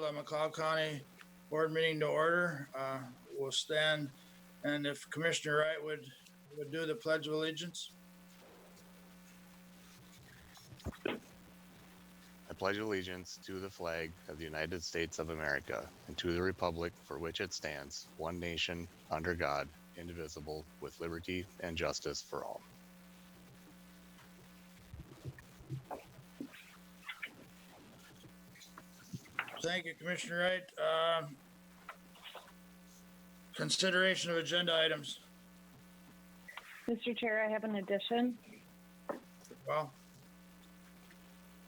the McLeod County Board meeting to order. We'll stand, and if Commissioner Wright would do the Pledge of Allegiance. I pledge allegiance to the flag of the United States of America and to the republic for which it stands, one nation, under God, indivisible, with liberty and justice for all. Thank you, Commissioner Wright. Consideration of agenda items. Mr. Chair, I have an addition. Well,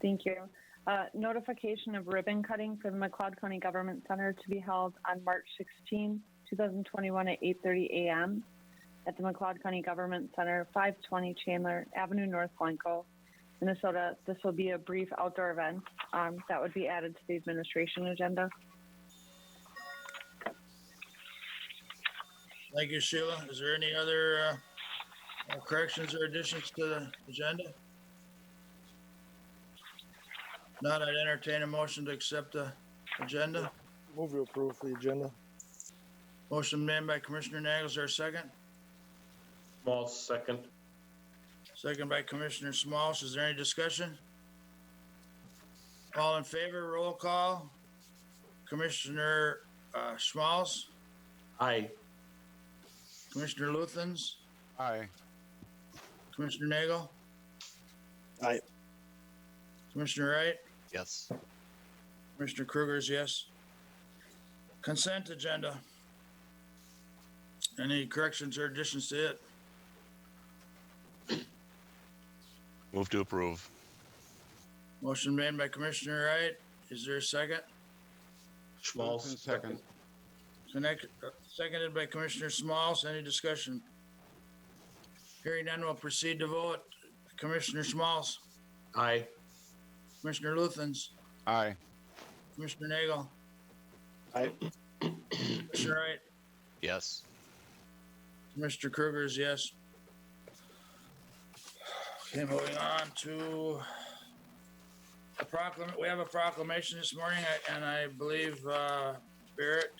Thank you. Notification of ribbon cutting for the McLeod County Government Center to be held on March 16, 2021 at 8:30 a.m. at the McLeod County Government Center, 520 Chandler Avenue, North Blanco, Minnesota. This will be a brief outdoor event that would be added to the administration agenda. thank you, Sheila. Is there any other corrections or additions to the agenda? Not, I'd entertain a motion to accept the agenda. Move to approve the agenda. Motion made by Commissioner Nagel. Is there a second? Small second. Second by Commissioner Smalls. Is there any discussion? All in favor, roll call. Commissioner Smalls, Aye. Commissioner Luthens, Aye. Commissioner Nagel, Aye. Commissioner Wright, Yes. Commissioner Kruger is yes. Consent agenda. Any corrections or additions to it? Move to approve. Motion made by Commissioner Wright. Is there a second? Small second. Seconded by Commissioner Smalls. Any discussion? Hearing none, we'll proceed to vote. Commissioner Smalls, Aye. Commissioner Luthens, Aye. Commissioner Nagel, Aye. Commissioner Wright, Yes. Mr. Kruger is yes. Okay, moving on to we have a proclamation this morning, and I believe Barrett,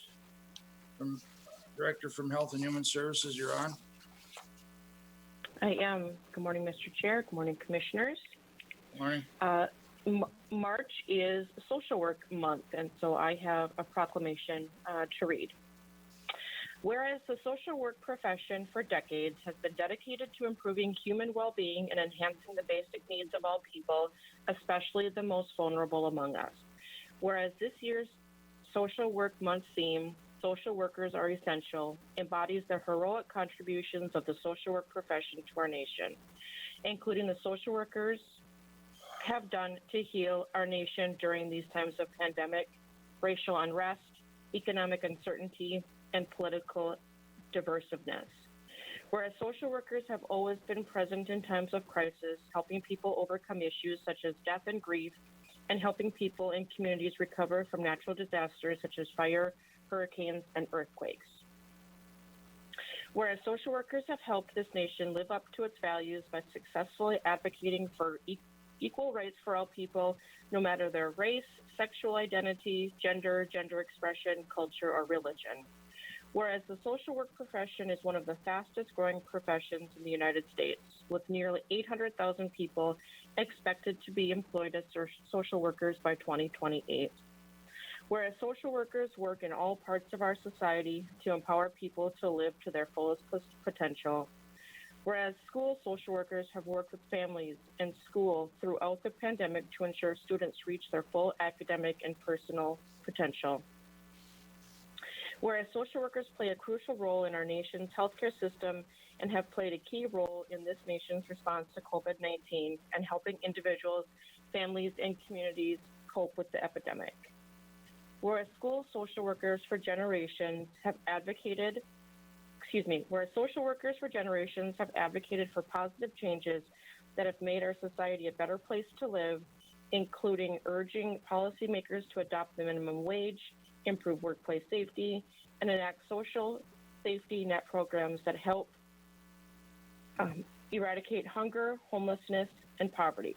Director from Health and Human Services, you're on. I am. Good morning, Mr. Chair. Good morning, Commissioners. Morning. March is Social Work Month, and so I have a proclamation to read. Whereas the social work profession for decades has been dedicated to improving human well-being and enhancing the basic needs of all people, especially the most vulnerable among us. Whereas this year's Social Work Month theme, Social Workers Are Essential, embodies the heroic contributions of the social work profession to our nation, including the social workers have done to heal our nation during these times of pandemic, racial unrest, economic uncertainty, and political diversiveness. Whereas social workers have always been present in times of crisis, helping people overcome issues such as death and grief, and helping people in communities recover from natural disasters such as fire, hurricanes, and earthquakes. Whereas social workers have helped this nation live up to its values by successfully advocating for equal rights for all people, no matter their race, sexual identity, gender expression, culture, or religion. Whereas the social work profession is one of the fastest growing professions in the United States, with nearly 800,000 people expected to be employed as social workers by 2028. Whereas social workers work in all parts of our society to empower people to live to their fullest potential. Whereas school social workers have worked with families and school throughout the pandemic to ensure students reach their full academic and personal potential. Whereas social workers play a crucial role in our nation's healthcare system and have played a key role in this nation's response to COVID-19 and helping individuals, families, and communities cope with the epidemic. Whereas school social workers for generations have advocated for positive changes that have made our society a better place to live, including urging policymakers to adopt the minimum wage, improve workplace safety, and enact social safety net programs that help eradicate hunger, homelessness, and poverty.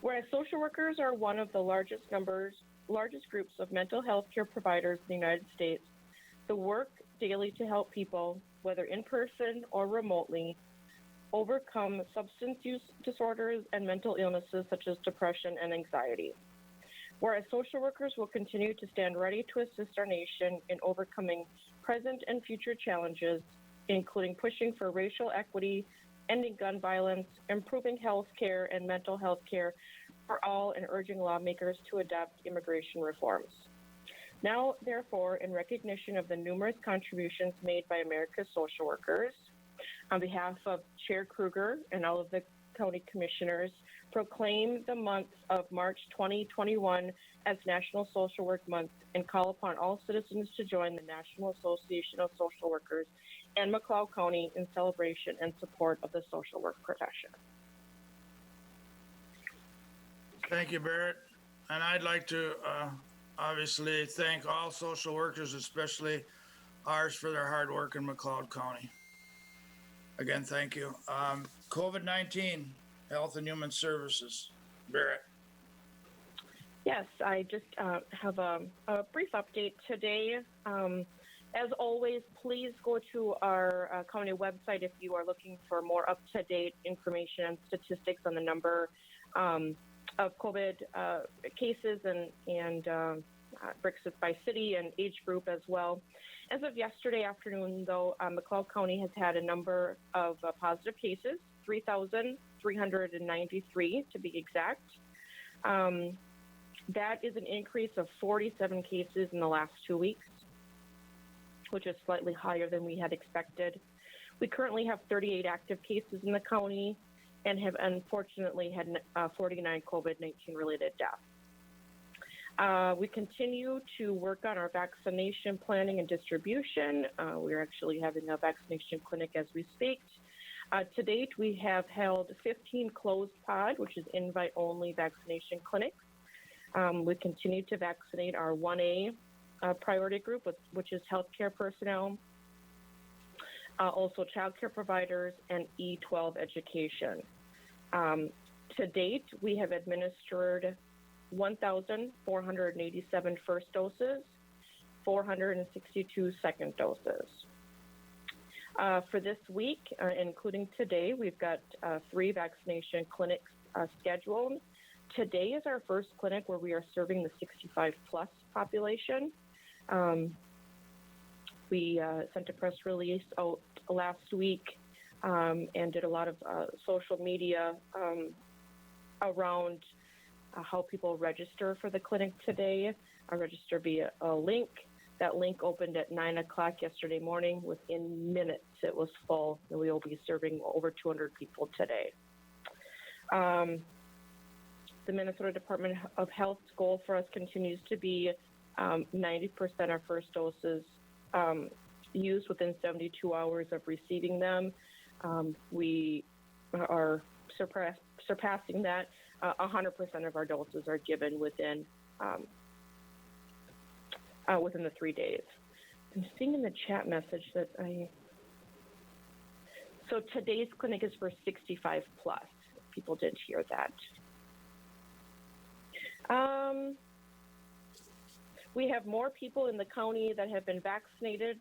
Whereas social workers are one of the largest numbers largest groups of mental health care providers in the United States that work daily to help people, whether in person or remotely, overcome substance use disorders and mental illnesses such as depression and anxiety. Whereas social workers will continue to stand ready to assist our nation in overcoming present and future challenges, including pushing for racial equity, ending gun violence, improving health care and mental health care for all, and urging lawmakers to adopt immigration reforms. Now, therefore, in recognition of the numerous contributions made by America's social workers, on behalf of Chair Kruger and all of the county commissioners, proclaim the month of March 2021 as National Social Work Month and call upon all citizens to join the National Association of Social Workers and McLeod County in celebration and support of the social work profession. Thank you, Barrett. And I'd like to obviously thank all social workers, especially ours, for their hard work in McLeod County. Again, thank you. COVID-19, Health and Human Services. Barrett. Yes, I just have a brief update today. As always, please go to our county website if you are looking for more up-to-date information and statistics on the number of COVID cases and breaks by city and age group as well. As of yesterday afternoon, though, McLeod County has had a number of positive cases, 3,393 to be exact. That is an increase of 47 cases in the last 2 weeks, which is slightly higher than we had expected. We currently have 38 active cases in the county and have unfortunately had 49 COVID-19 related deaths. We continue to work on our vaccination planning and distribution. We're actually having a vaccination clinic as we speak. To date, we have held 15 closed pod, which is invite-only vaccination clinics. We continue to vaccinate our 1A priority group, which is healthcare personnel, also childcare providers, and E12 education. To date, we have administered 1,487 first doses, 462 second doses. For this week, including today, we've got 3 vaccination clinics scheduled. Today is our first clinic where we are serving the 65 plus population. We sent a press release out last week and did a lot of social media around how people register for the clinic today. I register via a link. That link opened at 9 o'clock yesterday morning. Within minutes, it was full, and we will be serving over 200 people today. The Minnesota Department of Health's goal for us continues to be 90% of first doses used within 72 hours of receiving them. We are surpassing that. 100% of our doses are given within the 3 days. I'm seeing in the chat message that so today's clinic is for 65 plus. People did hear that. We have more people in the county that have been vaccinated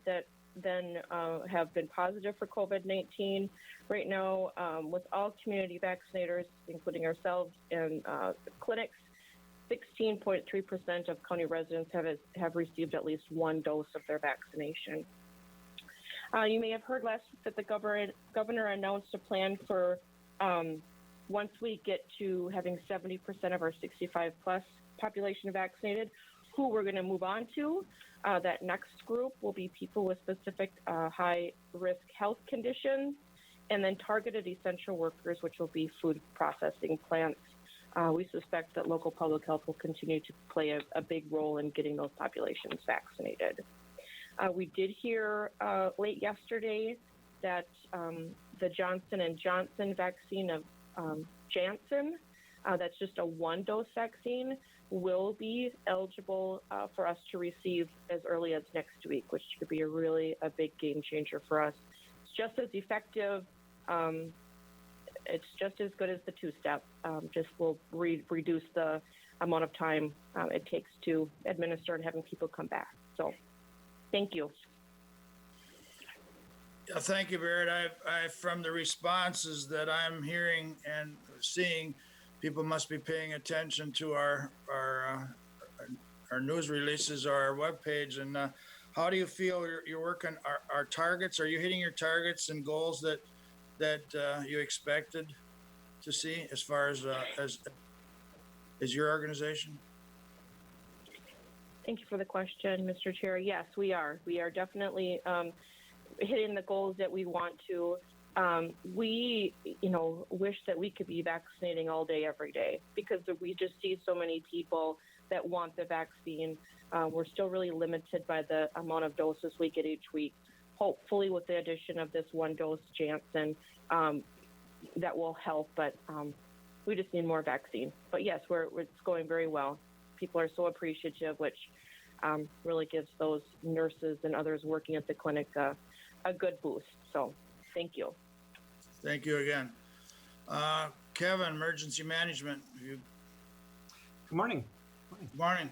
than have been positive for COVID-19. Right now, with all community vaccinators, including ourselves and clinics, 16.3% of county residents have received at least 1 dose of their vaccination. You may have heard last week that the governor announced a plan for once we get to having 70% of our 65 plus population vaccinated, who we're going to move on to. That next group will be people with specific high risk health conditions, and then targeted essential workers, which will be food processing plants. We suspect that local public health will continue to play a big role in getting those populations vaccinated. We did hear late yesterday that the Johnson & Johnson vaccine of Janssen, that's just a 1-dose vaccine, will be eligible for us to receive as early as next week, which could be a big game changer for us. It's just as effective. It's just as good as the 2-step. Just will reduce the amount of time it takes to administer and having people come back. So thank you. Yeah, thank you, Barrett. I from the responses that I'm hearing and seeing, people must be paying attention to our news releases or our webpage. And how do you feel you're working our targets? Are you hitting your targets and goals that you expected to see as far as your organization? Thank you for the question, Mr. Chair. Yes, we are. We are definitely hitting the goals that we want to. We, wish that we could be vaccinating all day, every day, because we just see so many people that want the vaccine. We're still really limited by the amount of doses we get each week. Hopefully, with the addition of this 1-dose Janssen, that will help. But we just need more vaccine. But yes, it's going very well. People are so appreciative, which really gives those nurses and others working at the clinic a good boost. So thank you. Thank you again. Kevin, emergency management. Good morning. Good morning.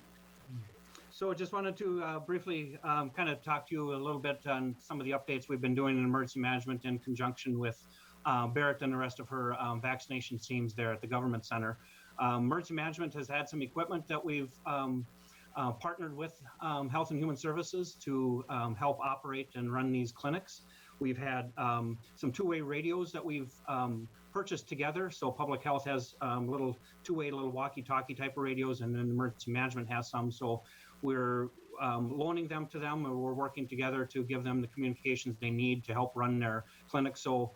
So I just wanted to briefly kind of talk to you a little bit on some of the updates we've been doing in emergency management in conjunction with Barrett and the rest of her vaccination teams there at the government center. Emergency management has had some equipment that we've partnered with Health and Human Services to help operate and run these clinics. We've had some two-way radios that we've purchased together. So public health has little two-way, little walkie-talkie type of radios, and then emergency management has some. So we're loaning them to them, and we're working together to give them the communications they need to help run their clinics. So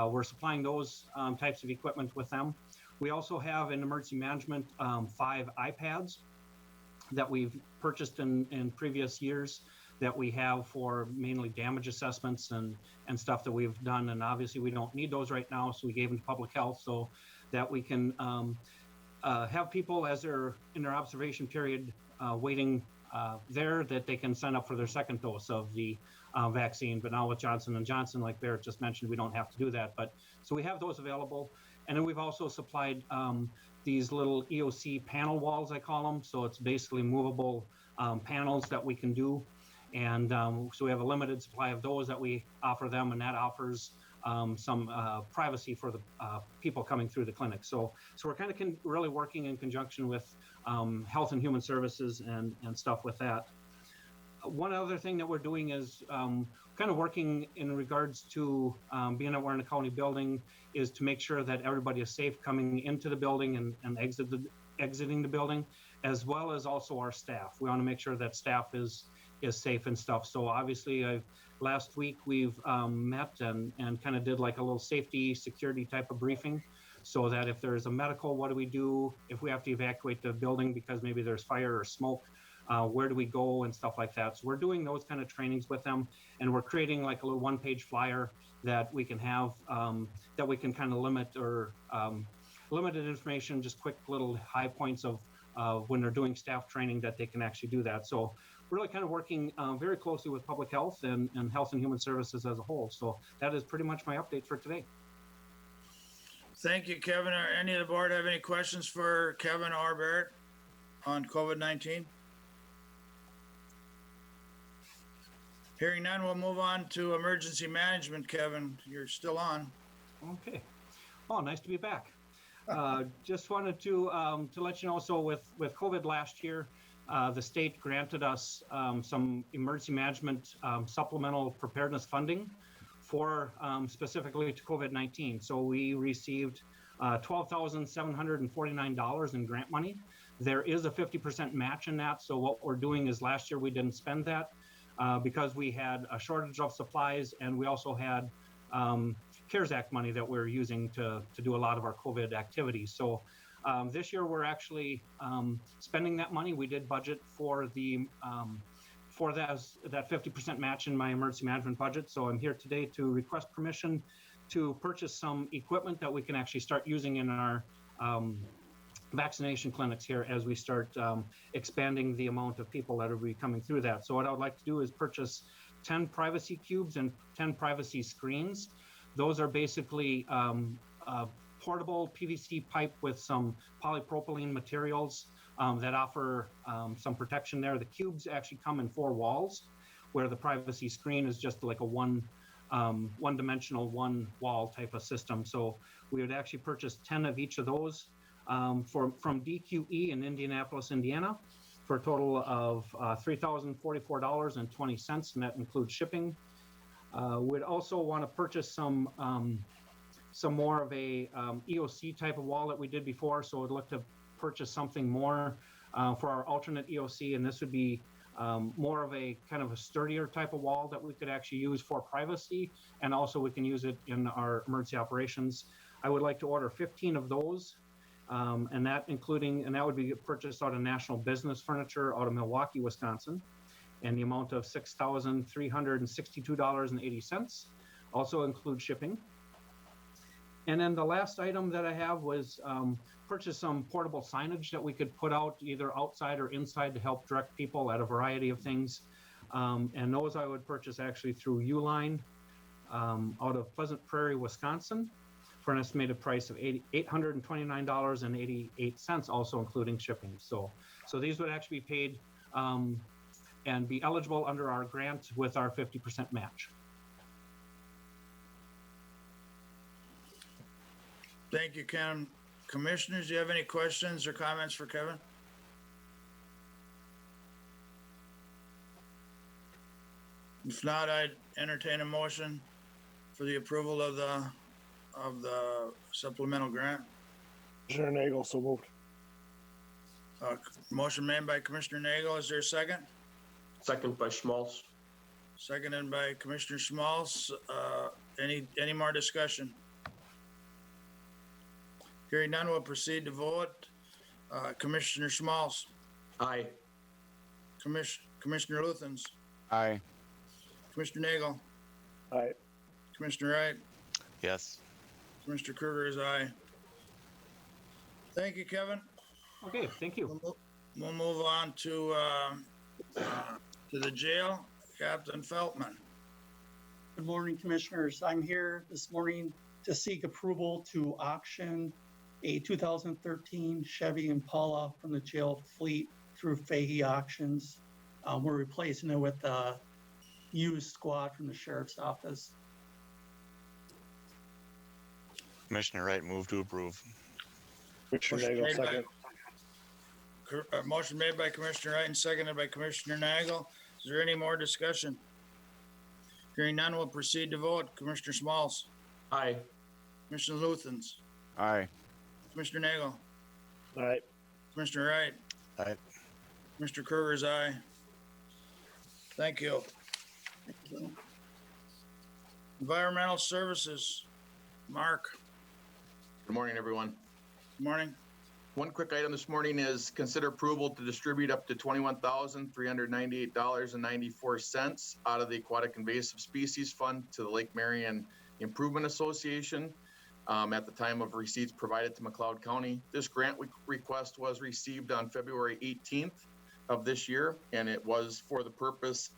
we're supplying those types of equipment with them. We also have in emergency management 5 iPads that we've purchased in previous years that we have for mainly damage assessments and stuff that we've done. And obviously we don't need those right now, so we gave them to public health so that we can have people as they're in their observation period waiting there, that they can sign up for their second dose of the vaccine. But now with Johnson & Johnson, like Barrett just mentioned, we don't have to do that. But so we have those available. And then we've also supplied these little EOC panel walls, I call them. So it's basically movable panels that we can do. And so we have a limited supply of those that we offer them, and that offers some privacy for the people coming through the clinic. So we're kind of really working in conjunction with Health and Human Services and stuff with that. One other thing that we're doing is kind of working in regards to being that we're in a county building, is to make sure that everybody is safe coming into the building and exiting the building, as well as also our staff. We want to make sure that staff is safe and stuff. So obviously last week we've met and kind of did like a little safety security type of briefing, so that if there's a medical, what do we do? If we have to evacuate the building because maybe there's fire or smoke, where do we go and stuff like that. So we're doing those kind of trainings with them, and we're creating like a little one-page flyer that we can have, that we can kind of limit or limited information, just quick little high points of when they're doing staff training, that they can actually do that. So we're really kind of working very closely with public health and Health and Human Services as a whole. So that is pretty much my update for today. Thank you, Kevin. Any of the board have any questions for Kevin or Barrett on COVID-19? Hearing none, we'll move on to emergency management. Kevin, you're still on. Okay. Oh, nice to be back. Just wanted to let you know, so with COVID last year, the state granted us some emergency management supplemental preparedness funding for specifically to COVID-19. So we received $12,749 in grant money. There is a 50% match in that. So what we're doing is, last year we didn't spend that because we had a shortage of supplies, and we also had CARES Act money that we're using to do a lot of our COVID activities. So this year we're actually spending that money. We did budget for the for that 50% match in my emergency management budget. So I'm here today to request permission to purchase some equipment that we can actually start using in our vaccination clinics here as we start expanding the amount of people that will be coming through that. So what I would like to do is purchase 10 privacy cubes and 10 privacy screens. Those are basically portable PVC pipe with some polypropylene materials that offer some protection there. The cubes actually come in 4 walls, where the privacy screen is just like a one-dimensional, one-wall type of system. So we would actually purchase 10 of each of those from DQE in Indianapolis, Indiana, for a total of $3,044.20, and that includes shipping. We'd also want to purchase some more of a EOC type of wall that we did before. So we'd look to purchase something more for our alternate EOC, and this would be more of a kind of a sturdier type of wall that we could actually use for privacy, and also we can use it in our emergency operations. I would like to order 15 of those, and that would be purchased out of National Business Furniture out of Milwaukee, Wisconsin, and the amount of $6,362.80. Also includes shipping. And then the last item that I have was purchase some portable signage that we could put out either outside or inside to help direct people at a variety of things. And those I would purchase actually through Uline out of Pleasant Prairie, Wisconsin, for an estimated price of $829.88, also including shipping. So these would actually be paid and be eligible under our grant with our 50% match. Thank you, Ken. Commissioners, do you have any questions or comments for Kevin? If not, I'd entertain a motion for the approval of the supplemental grant. Commissioner Nagel, so moved. Motion made by Commissioner Nagel. Is there a second? Second by Schmaltz. Seconded by Commissioner Schmaltz. Any more discussion? Hearing none, we'll proceed to vote. Commissioner Schmaltz, Aye. Commissioner Luthens, Aye. Commissioner Nagel, Aye. Commissioner Wright, Yes. Commissioner Kruger is aye. Thank you, Kevin. Okay, thank you. We'll move on to the jail. Captain Feltman. Good morning, Commissioners. I'm here this morning to seek approval to auction a 2013 Chevy Impala from the jail fleet through Fahey Auctions. We're replacing it with a used squad from the Sheriff's Office. Commissioner Wright, move to approve. Commissioner Nagel, second. Motion made by Commissioner Wright and seconded by Commissioner Nagel. Is there any more discussion? Hearing none, we'll proceed to vote. Commissioner Schmaltz, Aye. Commissioner Luthens, Aye. Commissioner Nagel, Aye. Commissioner Wright, Aye. Mr. Kruger's aye. Thank you. Environmental Services, Mark. Good morning, everyone. Good morning. One quick item this morning is consider approval to distribute up to $21,398.94 out of the Aquatic Invasive Species Fund to the Lake Marion Improvement Association at the time of receipts provided to McLeod County. This grant request was received on February 18th of this year, and it is for the purpose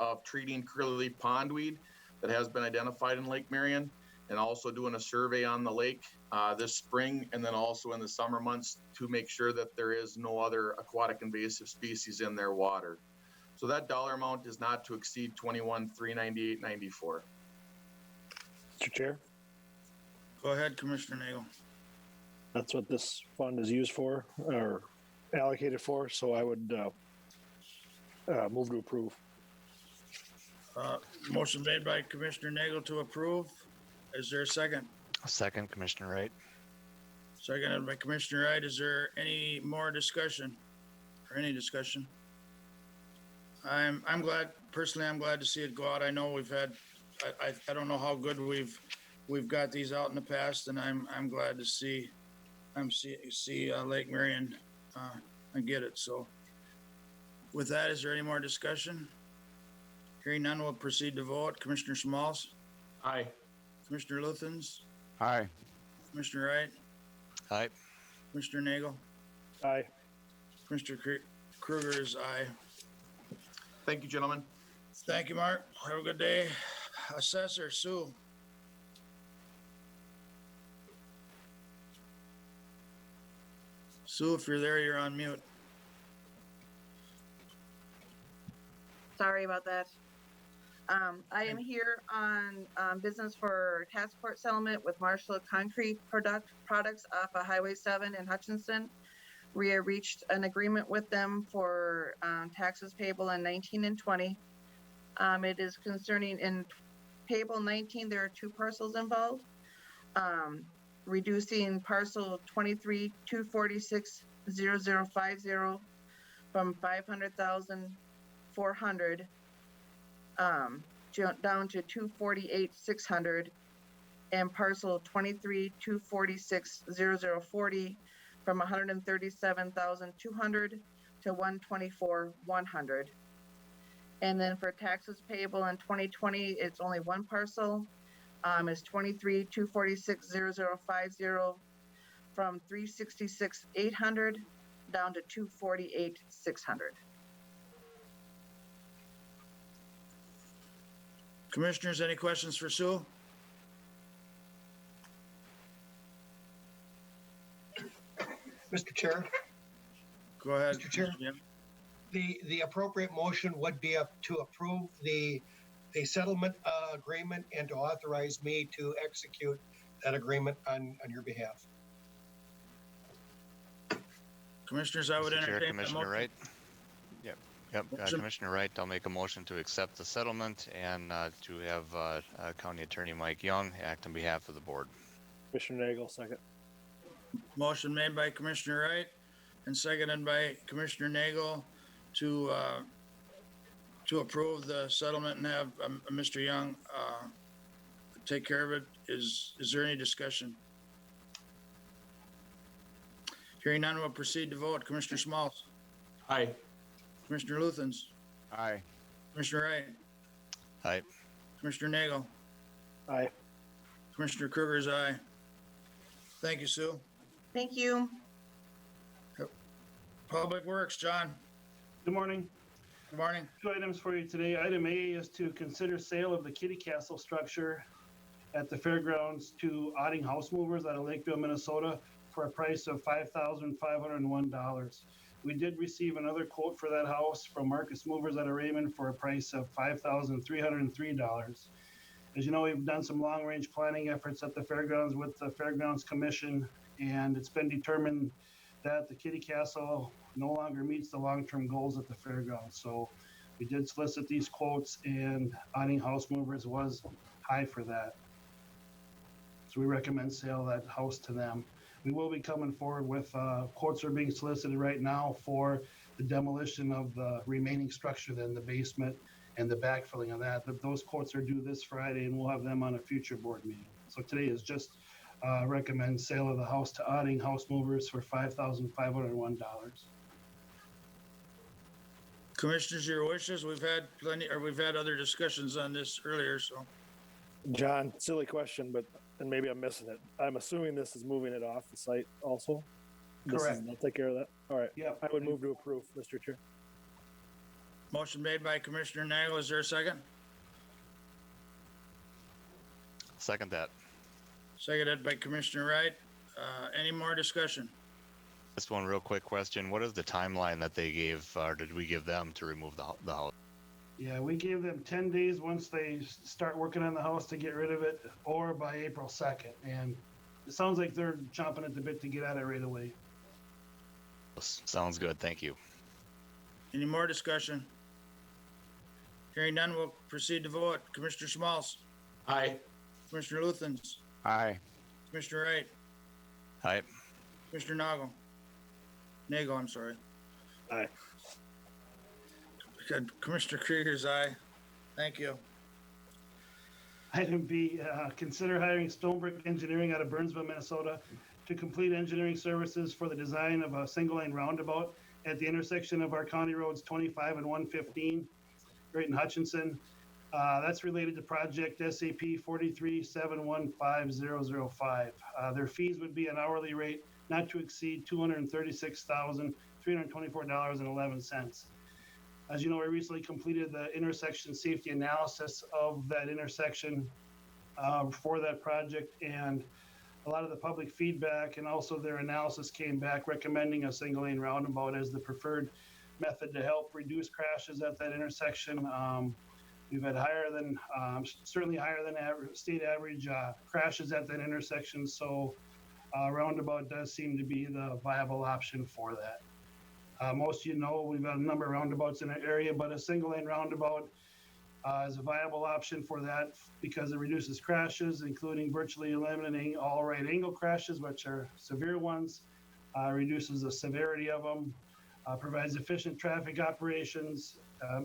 of treating curly pondweed that has been identified in Lake Marion, and also doing a survey on the lake this spring and then also in the summer months to make sure that there is no other aquatic invasive species in their water. So that dollar amount is not to exceed $21,398.94. Mr. Chair, Go ahead, Commissioner Nagel. that's what this fund is used for or allocated for, so I would move to approve. Motion made by Commissioner Nagel to approve. Is there a second? Second, Commissioner Wright. Seconded by Commissioner Wright. Is there any more discussion or any discussion? I'm glad, personally, I'm glad to see it go out. I know we've had, I don't know how good we've got these out in the past, and I'm glad to see Lake Marion and get it. So with that, is there any more discussion? Hearing none, we'll proceed to vote. Commissioner Schmaltz, Aye. Commissioner Luthens, Aye. Commissioner Wright, Aye. Commissioner Nagel, Aye. Commissioner Kruger is aye. Thank you, gentlemen. Thank you, Mark. Have a good day. Assessor Sue. Sue, if you're there, you're on mute. Sorry about that. I am here on business for task force settlement with Marshall Concrete Products off of Highway 7 in Hutchinson. We have reached an agreement with them for taxes payable in 19 and 20. It is concerning in payable 19, there are 2 parcels involved. Reducing parcel 23-246-0050 from 500,400 down to 248,600, and parcel 23-246-0040 from 137,200 to 124,100. And then for taxes payable in 2020, it's only 1 parcel. Is 23-246-0050 from 366,800 down to 248,600. Commissioners, any questions for Sue? Mr. Chair, Go ahead. Mr. Chair. Jim. the appropriate motion would be to approve the settlement agreement and to authorize me to execute that agreement on your behalf. Commissioners, I would Mr. Chair, entertain the Commissioner motion. Wright. Yep. Motion. Commissioner Wright, I'll make a motion to accept the settlement and to have County Attorney Mike Young act on behalf of the board. Commissioner Nagel, second. Motion made by Commissioner Wright and seconded by Commissioner Nagel to approve the settlement and have Mr. Young take care of it. Is there any discussion? Hearing none, we'll proceed to vote. Commissioner Smalls, Aye. Commissioner Luthens, Aye. Commissioner Wright, Aye. Commissioner Nagel, Aye. Commissioner Kruger's aye. Thank you, Sue. Thank you. Public Works, John. Good morning. Good morning. 2 items for you today. Item A is to consider sale of the Kitty Castle structure at the fairgrounds to Otting House Movers out of Lakeville, Minnesota for a price of $5,501. We did receive another quote for that house from Marcus Movers out of Raymond for a price of $5,303. As you know, we've done some long-range planning efforts at the fairgrounds with the Fairgrounds Commission, and it's been determined that the Kitty Castle no longer meets the long-term goals at the fairgrounds. So we did solicit these quotes, and Otting House Movers was high for that. So we recommend sale of that house to them. We will be coming forward with quotes are being solicited right now for the demolition of the remaining structure in the basement and the backfilling of that. But those quotes are due this Friday, and we'll have them on a future board meeting. So today is just recommend sale of the house to Otting House Movers for $5,501. Commissioners, your wishes. We've had other discussions on this earlier, so. John, silly question, but and maybe I'm missing it. I'm assuming this is moving it off the site also? Correct. I'll take care of that. All right. Yep. I would move to approve, Mr. Chair. Motion made by Commissioner Nagel. Is there a second? Second that. Seconded by Commissioner Wright. Any more discussion? Just one real quick question. What is the timeline that they gave, or did we give them to remove the house? Yeah, we gave them 10 days once they start working on the house to get rid of it, or by April 2nd. And it sounds like they're chomping at the bit to get at it right away. Sounds good. Thank you. Any more discussion? Hearing none, we'll proceed to vote. Commissioner Smalls, Aye. Commissioner Luthens, Aye. Commissioner Wright, Aye. Commissioner Nagel, I'm sorry. Aye. Commissioner Krieger's aye. Thank you. Item B, consider hiring Stonebrick Engineering out of Burnsville, Minnesota to complete engineering services for the design of a single-lane roundabout at the intersection of our county roads 25 and 115, right in Hutchinson. That's related to project SAP 43715,005. Their fees would be an hourly rate not to exceed $236,324.11. As you know, we recently completed the intersection safety analysis of that intersection for that project, and a lot of the public feedback and also their analysis came back recommending a single lane roundabout as the preferred method to help reduce crashes at that intersection. We've had certainly higher than state average crashes at that intersection. So roundabout does seem to be the viable option for that. Most of you know we've got a number of roundabouts in the area, but a single lane roundabout is a viable option for that because it reduces crashes, including virtually eliminating all right angle crashes, which are severe ones, reduces the severity of them, provides efficient traffic operations,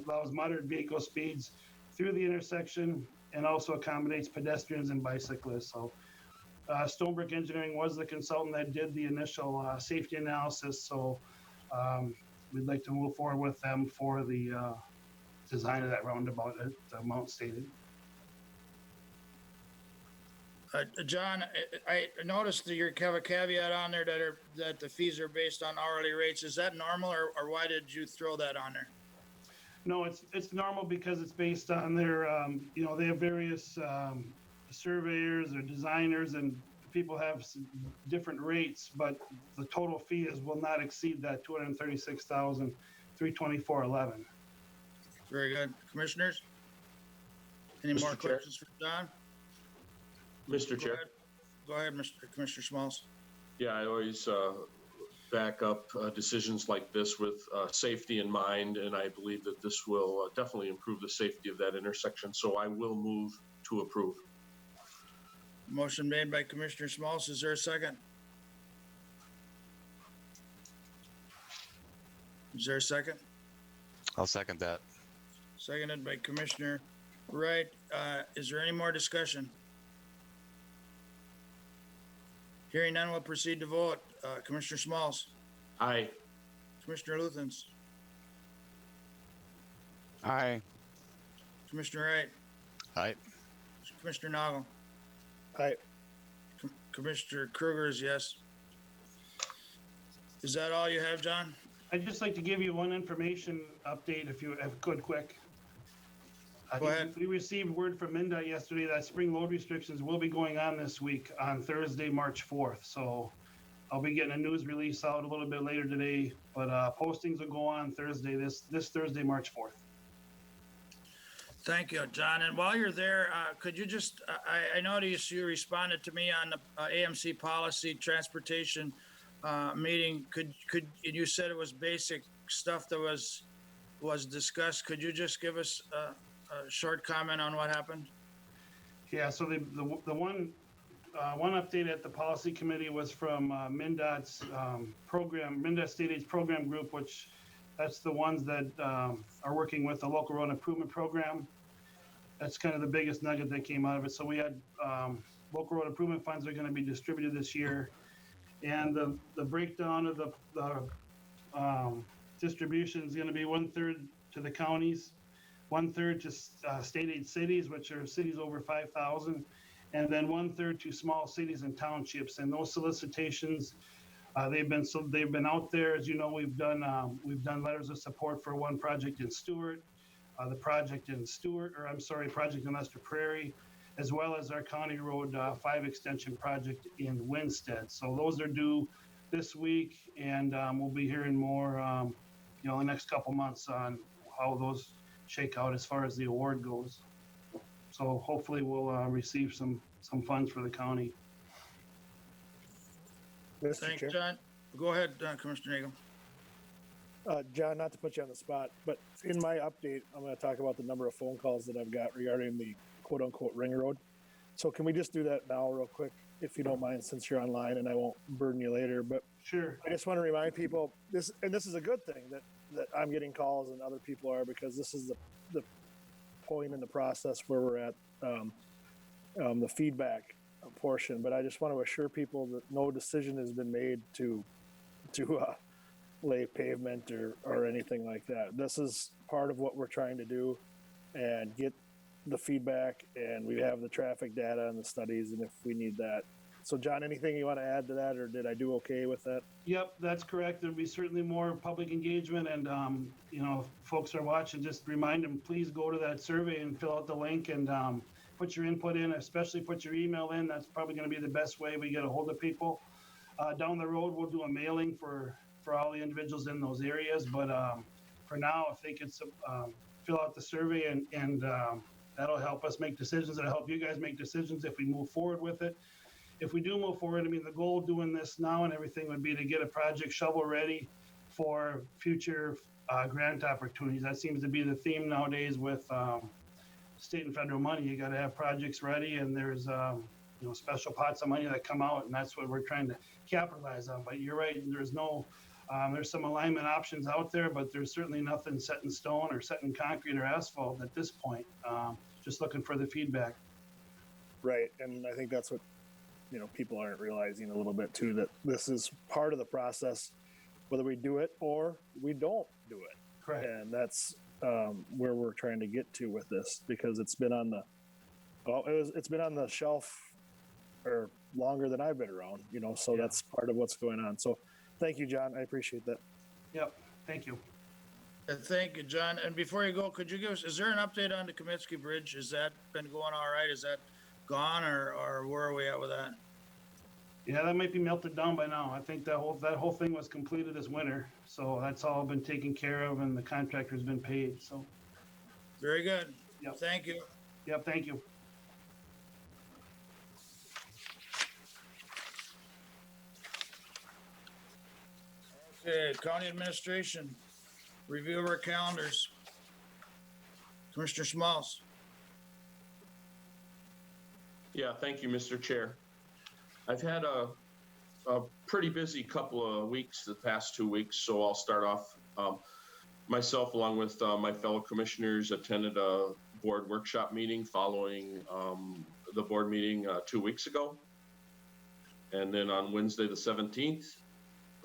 allows moderate vehicle speeds through the intersection, and also accommodates pedestrians and bicyclists. So Stonebrick Engineering was the consultant that did the initial safety analysis. So we'd like to move forward with them for the design of that roundabout at the amount stated. John, I noticed that you have a caveat on there that the fees are based on hourly rates. Is that normal, or why did you throw that on there? No, it's normal because it's based on their, they have various surveyors or designers, and people have different rates, but the total fee will not exceed that $236,324.11. Very good. Commissioners? Any more questions for John? Mr. Chair. Go ahead, Commissioner Smalls. Yeah, I always back up decisions like this with safety in mind, and I believe that this will definitely improve the safety of that intersection. So I will move to approve. Motion made by Commissioner Smalls. Is there a second? Is there a second? I'll second that. Seconded by Commissioner Wright. Is there any more discussion? Hearing none, we'll proceed to vote. Commissioner Smalls. Aye. Commissioner Luthens. Aye. Commissioner Wright. Aye. Commissioner Noggle. Aye. Commissioner Kruger is yes. Is that all you have, John? I'd just like to give you one information update if you could quick. Go ahead. We received word from MnDOT yesterday that spring load restrictions will be going on this week on Thursday, March 4th. So I'll be getting a news release out a little bit later today, but postings will go on Thursday, this Thursday, March 4th. Thank you, John. And while you're there, could you just, I noticed you responded to me on the AMC policy transportation meeting. Could you said it was basic stuff that was discussed. Could you just give us a short comment on what happened? Yeah, so the one update at the policy committee was from MnDOT's program, MnDOT State Aid Program Group, which that's the ones that are working with the local road improvement program. That's kind of the biggest nugget that came out of it. So we had local road improvement funds are going to be distributed this year, and the breakdown of the distribution is going to be 1/3 to the counties, 1/3 to state aid cities, which are cities over 5,000, and then 1/3 to small cities and townships. And those solicitations, they've been out there. As you know, we've done letters of support for one project in Stewart, project in Lester Prairie, as well as our County Road 5 extension project in Winstead. So those are due this week, and we'll be hearing more, in the next couple months on how those shake out as far as the award goes. So hopefully we'll receive some funds for the county. Thanks, John. Go ahead, Commissioner Nagel. John, not to put you on the spot, but in my update, I'm going to talk about the number of phone calls that I've got regarding the quote-unquote ring road. So can we just do that now real quick, if you don't mind, since you're online, and I won't burden you later. But sure, I just want to remind people, this is a good thing that I'm getting calls and other people are, because this is the point in the process where we're at the feedback portion. But I just want to assure people that no decision has been made to lay pavement or anything like that. This is part of what we're trying to do and get the feedback, and we have the traffic data and the studies, and if we need that. So John, anything you want to add to that, or did I do okay with that? Yep, that's correct. There'll be certainly more public engagement, and if folks are watching, just remind them, please go to that survey and fill out the link, and put your input in, especially put your email in. That's probably going to be the best way we get a hold of people. Down the road, we'll do a mailing for all the individuals in those areas. But for now, if they could fill out the survey and that'll help us make decisions. It'll help you guys make decisions if we move forward with it. If we do move forward, I mean, the goal of doing this now and everything would be to get a project shovel ready for future grant opportunities. That seems to be the theme nowadays with state and federal money. You got to have projects ready, and there's special pots of money that come out, and that's what we're trying to capitalize on. But you're right, there's some alignment options out there, but there's certainly nothing set in stone or set in concrete or asphalt at this point. Just looking for the feedback. Right, and I think that's what people aren't realizing a little bit too, that this is part of the process, whether we do it or we don't do it. Correct. And that's where we're trying to get to with this, because it's been on the shelf or longer than I've been around, so that's part of what's going on. So thank you, John. I appreciate that. Yep. Thank you. Thank you, John. And before you go, could you give us, is there an update on the Kaminsky Bridge? Has that been going all right? Is that gone, or where are we at with that? Yeah, that might be melted down by now. I think that whole thing was completed this winter, so that's all been taken care of, and the contractor's been paid. So, very good. Yep. Thank you. Yep. Thank you. Okay, County Administration, review of our calendars. Commissioner Smalls. Yeah, thank you, Mr. Chair. I've had a pretty busy couple of weeks, the past 2 weeks, so I'll start off. Myself, along with my fellow commissioners, attended a board workshop meeting following the board meeting 2 weeks ago. And then on Wednesday, the 17th,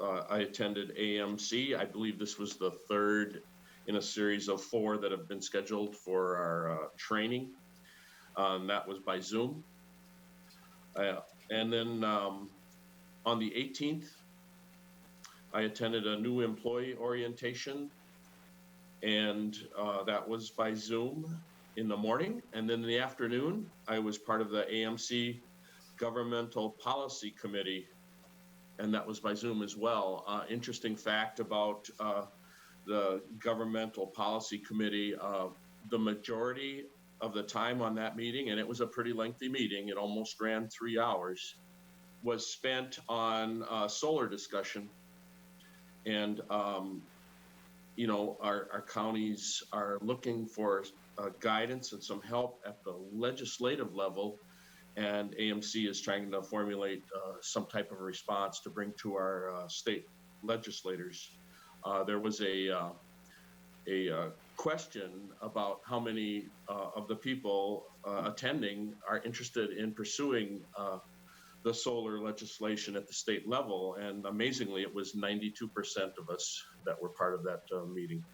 I attended AMC. I believe this was the third in a series of 4 that have been scheduled for our training. That was by Zoom. And then on the 18th, I attended a new employee orientation, and that was by Zoom in the morning. And then in the afternoon, I was part of the AMC Governmental Policy Committee, and that was by Zoom as well. Interesting fact about the Governmental Policy Committee, the majority of the time on that meeting, and it was a pretty lengthy meeting, it almost ran 3 hours, was spent on solar discussion. And, our counties are looking for guidance and some help at the legislative level, and AMC is trying to formulate some type of a response to bring to our state legislators. There was a question about how many of the people attending are interested in pursuing the solar legislation at the state level, and amazingly, it was 92% of us that were part of that meeting.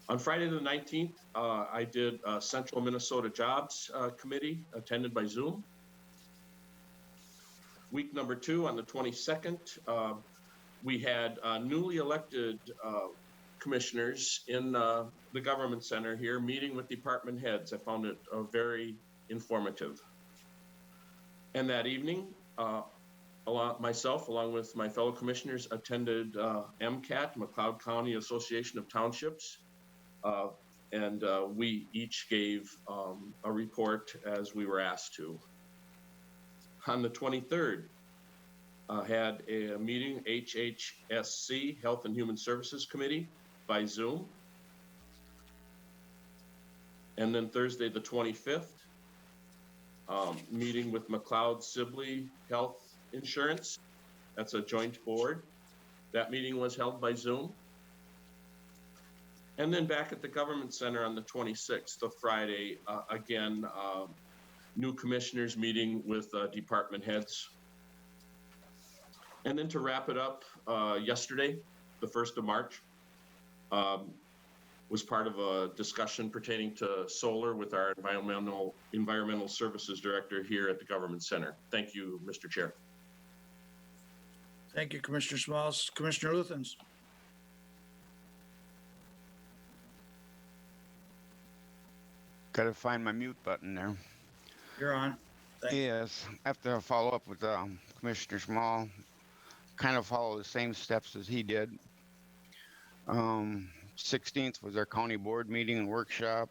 On Friday the 19th, I did a Central Minnesota Jobs Committee, attended by Zoom. Week number 2, on the 22nd, we had newly elected commissioners in the government center here meeting with department heads. I found it very informative. And that evening, myself, along with my fellow commissioners, attended MCAT, McLeod County Association of Townships, and we each gave a report as we were asked to. On the 23rd, had a meeting, HHSC, Health and Human Services Committee, by Zoom. And then Thursday, the 25th, meeting with McLeod Sibley Health Insurance. That's a joint board. That meeting was held by Zoom. And then back at the Government Center on the 26th of Friday, again, new commissioners meeting with department heads. And then to wrap it up, yesterday, the 1st of March, was part of a discussion pertaining to solar with our environmental services director here at the Government Center. Thank you, Mr. Chair. Thank you, Commissioner Smalls. Commissioner Luthens. Gotta find my mute button there. You're on. Thanks. Yes, I have to follow up with Commissioner Small. Kind of follow the same steps as he did. 16th was our county board meeting and workshop.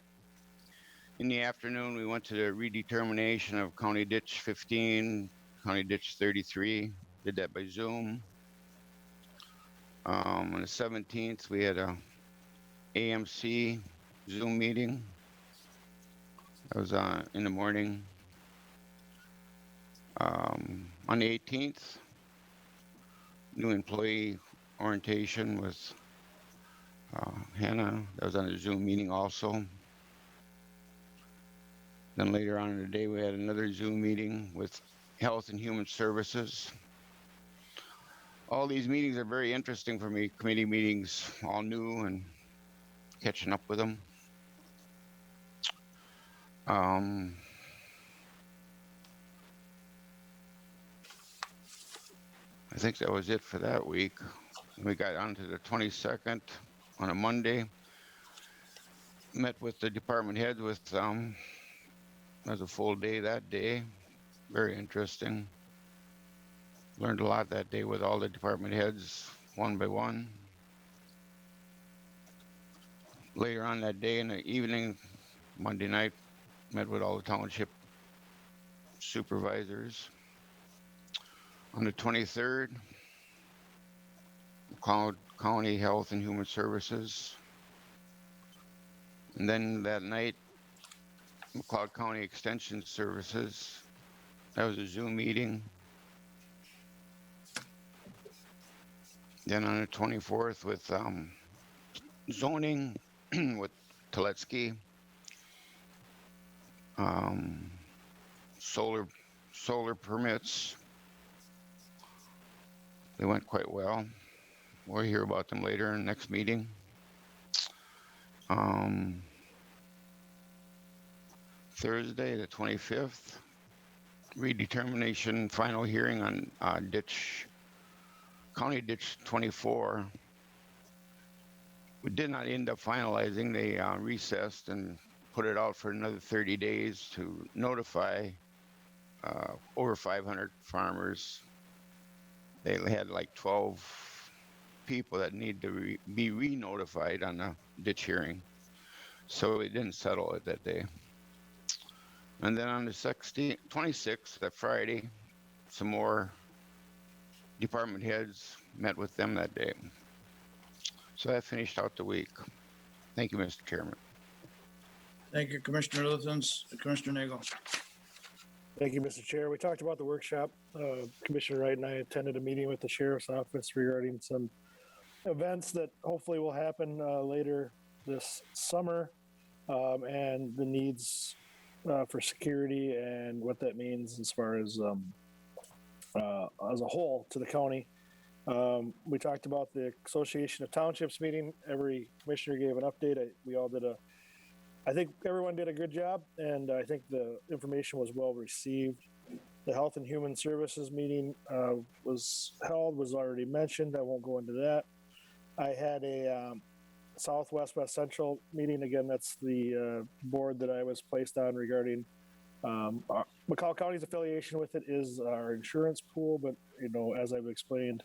In the afternoon, we went to the redetermination of County Ditch 15, County Ditch 33. Did that by Zoom. On the 17th, we had a AMC Zoom meeting. That was in the morning. On the 18th, new employee orientation with Hannah. That was on a Zoom meeting also. Then later on in the day, we had another Zoom meeting with Health and Human Services. All these meetings are very interesting for me. Committee meetings, all new, and catching up with them. I think that was it for that week. We got on to the 22nd on a Monday. Met with the department heads with, it was a full day that day. Very interesting. Learned a lot that day with all the department heads, one by one. Later on that day in the evening, Monday night, met with all the township supervisors. On the 23rd, County Health and Human Services. And then that night, McLeod County Extension Services. That was a Zoom meeting. Then on the 24th with zoning with Teletsky. Solar permits. They went quite well. We'll hear about them later in the next meeting. Thursday, the 25th, redetermination final hearing on County Ditch 24. We did not end up finalizing. They recessed and put it out for another 30 days to notify over 500 farmers. They had like 12 people that need to be re-notified on the ditch hearing. So we didn't settle it that day. And then on the 26th, that Friday, some more department heads met with them that day. So that finished out the week. Thank you, Mr. Chairman. Thank you, Commissioner Luthens. Commissioner Nagel. Thank you, Mr. Chair. We talked about the workshop. Commissioner Wright and I attended a meeting with the Sheriff's Office regarding some events that hopefully will happen later this summer, and the needs for security and what that means as far as a whole to the county. We talked about the Association of Townships meeting. Every commissioner gave an update. I think everyone did a good job, and I think the information was well received. The Health and Human Services meeting was already mentioned. I won't go into that. I had a Southwest West Central meeting. Again, that's the board that I was placed on regarding McLeod County's affiliation with it is our insurance pool, but as I've explained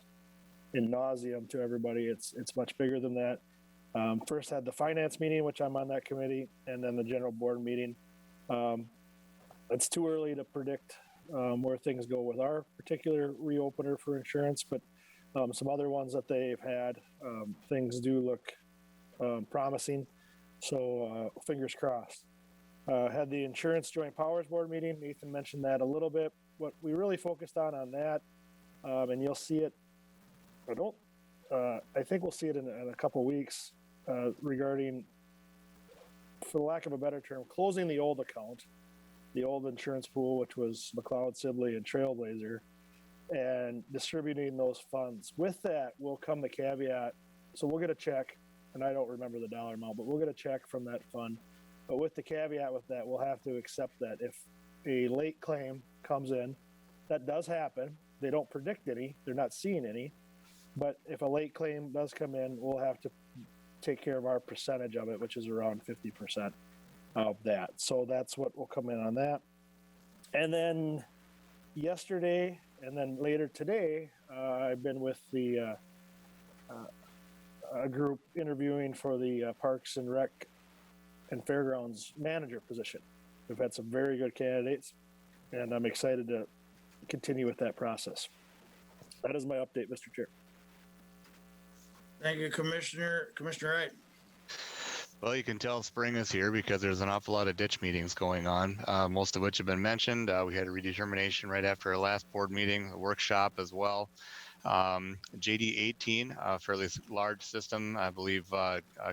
in nauseum to everybody, it's much bigger than that. First had the finance meeting, which I'm on that committee, and then the general board meeting. It's too early to predict where things go with our particular reopener for insurance, but some other ones that they've had, things do look promising. So fingers crossed. Had the Insurance Joint Powers Board meeting. Nathan mentioned that a little bit. What we really focused on that, and you'll see it. I think we'll see it in a couple weeks regarding, for lack of a better term, closing the old account, the old insurance pool, which was McLeod, Sibley, and Trailblazer, and distributing those funds. With that will come the caveat. So we'll get a check, and I don't remember the dollar amount, but we'll get a check from that fund. But with the caveat with that, we'll have to accept that if a late claim comes in, that does happen. They don't predict any. They're not seeing any. But if a late claim does come in, we'll have to take care of our percentage of it, which is around 50%. of that. So that's what will come in on that. And then yesterday and then later today, I've been with the a group interviewing for the Parks and Rec and Fairgrounds manager position. We've had some very good candidates, and I'm excited to continue with that process. That is my update, Mr. Chair. Thank you, Commissioner Wright. Well, you can tell spring is here because there's an awful lot of ditch meetings going on, most of which have been mentioned. We had a redetermination right after our last board meeting, a workshop as well. JD 18, a fairly large system. I believe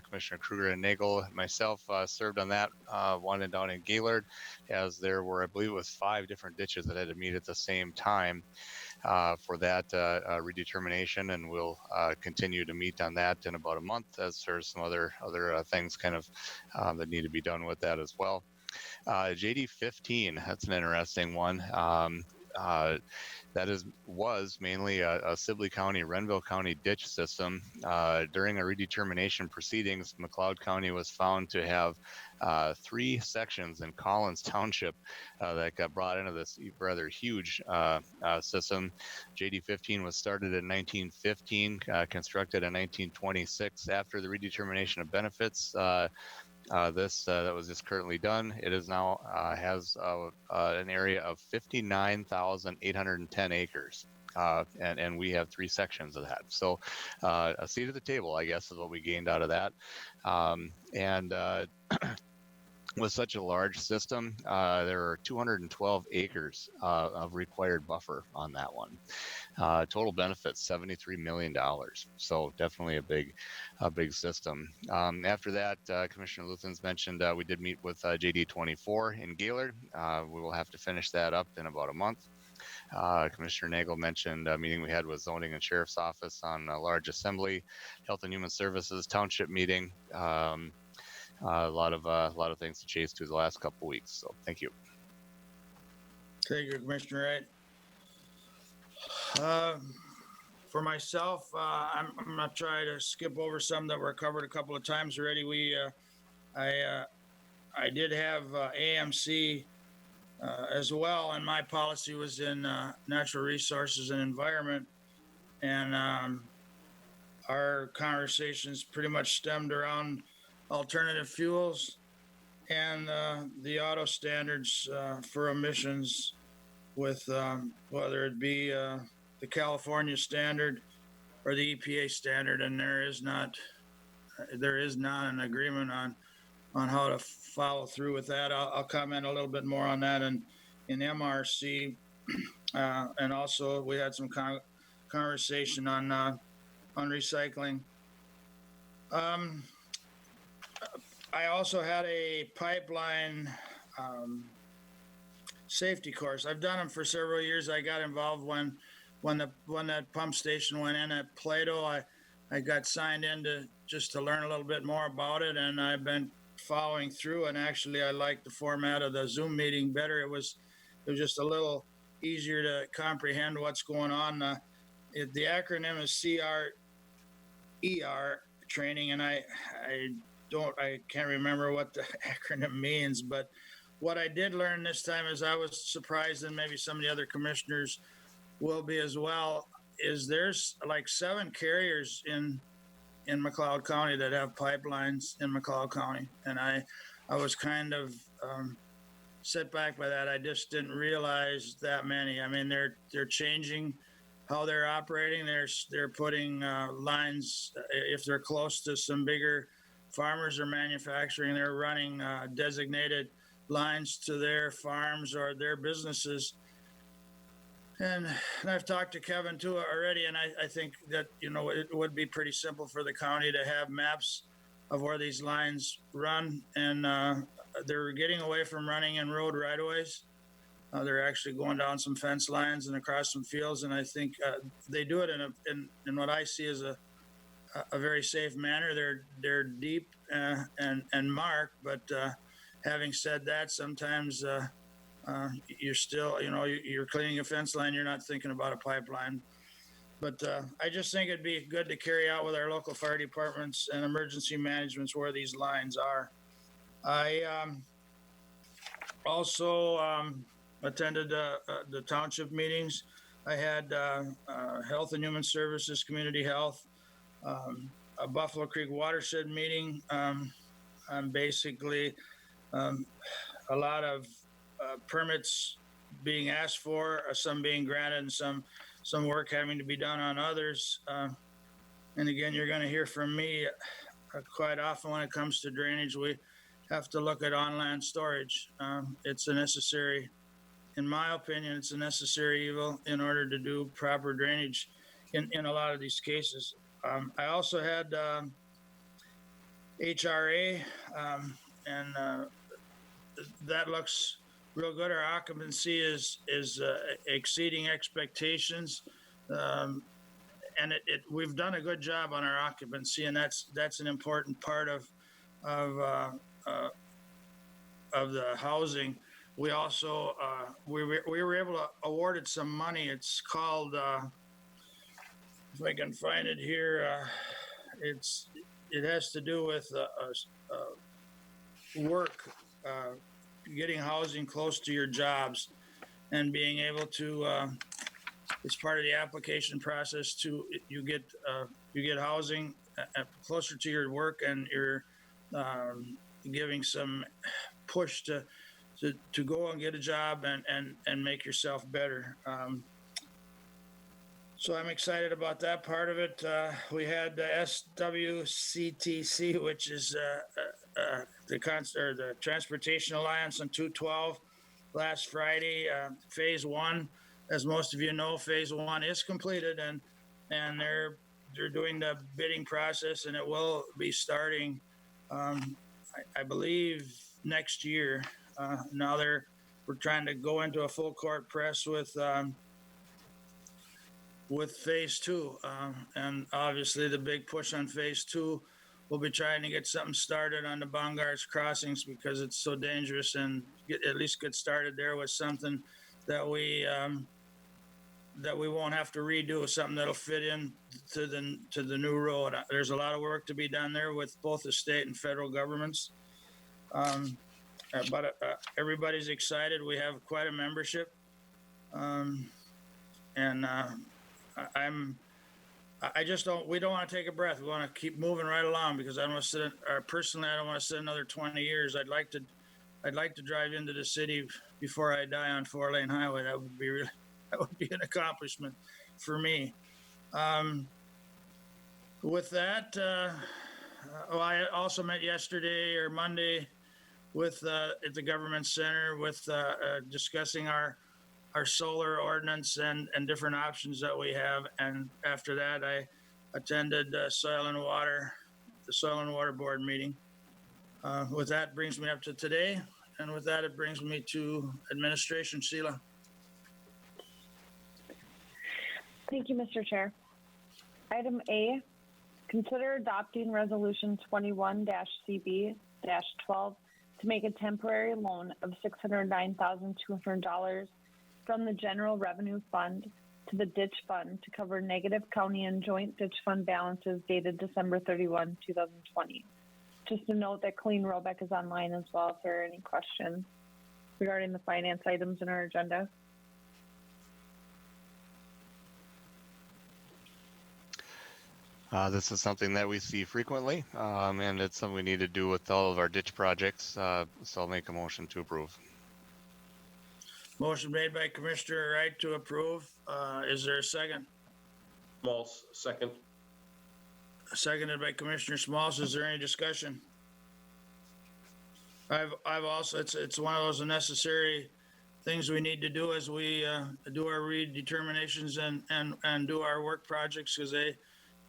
Commissioner Kruger and Nagel and myself served on that one down in Gaylord, as there were, I believe it was 5 different ditches that had to meet at the same time for that redetermination, and we'll continue to meet on that in about a month, as there's some other things kind of that need to be done with that as well. JD 15, that's an interesting one. That was mainly a Sibley County, Renville County ditch system. During a redetermination proceedings, McLeod County was found to have 3 sections in Collins Township that got brought into this rather huge system. JD 15 was started in 1915, constructed in 1926. After the redetermination of benefits, that was just currently done. It is now has an area of 59,810 acres. And we have 3 sections of that. So a seat at the table, I guess, is what we gained out of that. With such a large system, there are 212 acres of required buffer on that one. Total benefits, $73 million. So definitely a big system. After that, Commissioner Luthen's mentioned we did meet with JD 24 in Gaylord. We will have to finish that up in about a month. Commissioner Nagel mentioned a meeting we had with Zoning and Sheriff's Office on a large assembly, Health and Human Services Township meeting. A lot of things to chase through the last couple weeks. So thank you. Thank you, Commissioner Wright. For myself, I'm going to try to skip over some that were covered a couple of times already. I did have AMC as well, and my policy was in natural resources and environment, and our conversations pretty much stemmed around alternative fuels and the auto standards for emissions, with whether it be the California standard or the EPA standard, and there is not an agreement on how to follow through with that. I'll comment a little bit more on that in MRC, and also we had some conversation on recycling. I also had a pipeline safety course. I've done them for several years. I got involved when that pump station went in at Plato. I got signed in to learn a little bit more about it, and I've been following through. And actually, I like the format of the Zoom meeting better. It was just a little easier to comprehend what's going on. The acronym is CRER training, and I can't remember what the acronym means, but what I did learn this time is I was surprised, and maybe some of the other commissioners will be as well, is there's like 7 carriers in McLeod County that have pipelines in McLeod County. And I was kind of set back by that. I just didn't realize that many. I mean, they're changing how they're operating. They're putting lines, if they're close to some bigger farmers or manufacturing, they're running designated lines to their farms or their businesses. And I've talked to Kevin too already, and I think that, it would be pretty simple for the county to have maps of where these lines run. And they're getting away from running in road right-of-ways. They're actually going down some fence lines and across some fields, and I think they do it in what I see as a very safe manner. They're deep and marked, but having said that, sometimes you're still, you're cleaning a fence line, you're not thinking about a pipeline. But I just think it'd be good to carry out with our local fire departments and emergency managements where these lines are. I Also attended the township meetings. I had Health and Human Services, Community Health, a Buffalo Creek Watershed meeting. Basically a lot of permits being asked for, some being granted, and some work having to be done on others. And again, you're going to hear from me quite often when it comes to drainage. We have to look at on-land storage. It's a necessary, in my opinion, it's a necessary evil in order to do proper drainage in a lot of these cases. I also had HRA, and that looks real good. Our occupancy is exceeding expectations, and we've done a good job on our occupancy, and that's an important part of the housing. We also we were able to awarded some money. It's called if I can find it here. It has to do with work, getting housing close to your jobs, and being able to. It's part of the application process to you get housing closer to your work, and you're giving some push to go and get a job and make yourself better. So I'm excited about that part of it. We had the SWCTC, which is the Transportation Alliance on 212 last Friday. Phase 1, as most of you know, Phase 1 is completed, and they're doing the bidding process, and it will be starting, I believe, next year. Now we're trying to go into a full court press with Phase 2, and obviously the big push on Phase 2. We'll be trying to get something started on the Bongards crossings because it's so dangerous, and at least get started there with something that we won't have to redo, something that'll fit in to the new road. There's a lot of work to be done there with both the state and federal governments. But everybody's excited. We have quite a membership, and we don't want to take a breath. We want to keep moving right along because I don't want to sit. Personally, I don't want to sit another 20 years. I'd like to drive into the city before I die on 4-lane highway. That would be an accomplishment for me. With that, I also met yesterday or Monday with at the government center with discussing our solar ordinance and different options that we have. And after that, I attended the Soil and Water Board meeting. With that brings me up to today. And with that, it brings me to administration. Sheila. Thank you, Mr. Chair. Item A, consider adopting Resolution 21-CB-12 to make a temporary loan of $609,200 from the General Revenue Fund to the Ditch Fund to cover negative county and joint ditch fund balances dated December 31, 2020. Just to note that Colleen Robeck is online as well if there are any questions regarding the finance items in our agenda. This is something that we see frequently, and it's something we need to do with all of our ditch projects. So I'll make a motion to approve. Motion made by Commissioner Wright to approve. Is there a second? Smalls, second. Seconded by Commissioner Smalls. Is there any discussion? I've also, it's one of those necessary things we need to do as we do our redeterminations and do our work projects, because they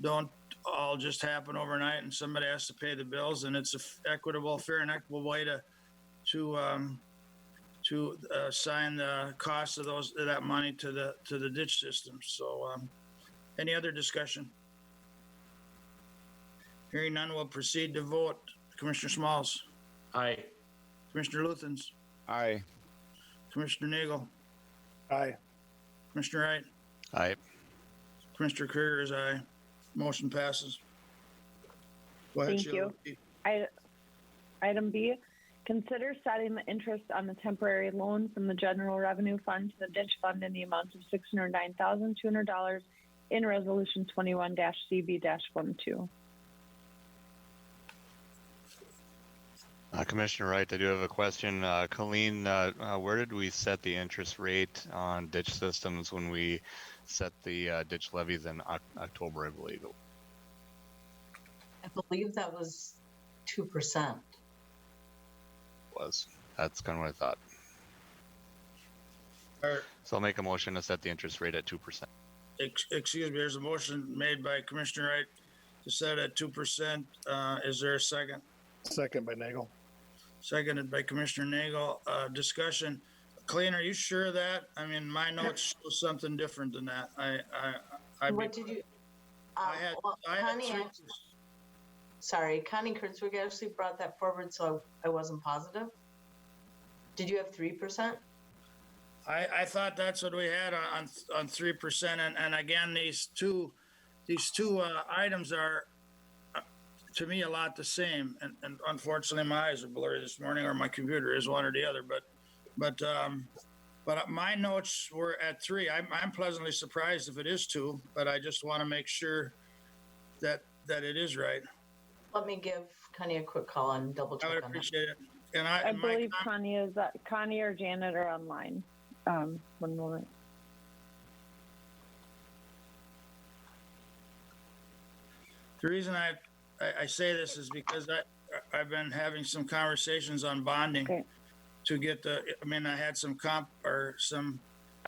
don't all just happen overnight and somebody has to pay the bills, and it's a fair and equitable way to assign the cost of that money to the ditch system. So any other discussion? Hearing none, we'll proceed to vote. Commissioner Smalls. Aye. Commissioner Luthens. Aye. Commissioner Nagel. Aye. Commissioner Wright. Aye. Commissioner Krieger is aye. Motion passes. Go ahead, Thank Sheila. you. Item B, Consider setting the interest on the temporary loan from the general revenue fund to the ditch fund in the amount of $609,200 in resolution 21-CB-12. Commissioner Wright, I do have a question. Colleen, where did we set the interest rate on ditch systems when we set the ditch levies in October, I believe? I believe that was 2%. Was. That's kind of what I thought. So I'll make a motion to set the interest rate at 2%. Excuse me, there's a motion made by Commissioner Wright to set at 2%. Is there a second? Second by Nagel. Seconded by Commissioner Nagel. Discussion. Colleen, are you sure of that? I mean, my notes show something different than that. What did you? I had Connie, 3%. sorry, Connie Kurtzwig actually brought that forward, so I wasn't positive. Did you have 3%? I thought that's what we had on 3%, and again, these two items are to me a lot the same, and unfortunately my eyes are blurry this morning, or my computer is, one or the other. But my notes were at 3. I'm pleasantly surprised if it is 2, but I just want to make sure that it is right. Let me give Connie a quick call and double check I would on appreciate it. And I believe Connie or Janet are online. One moment. The reason I say this is because I've been having some conversations on bonding to get I had some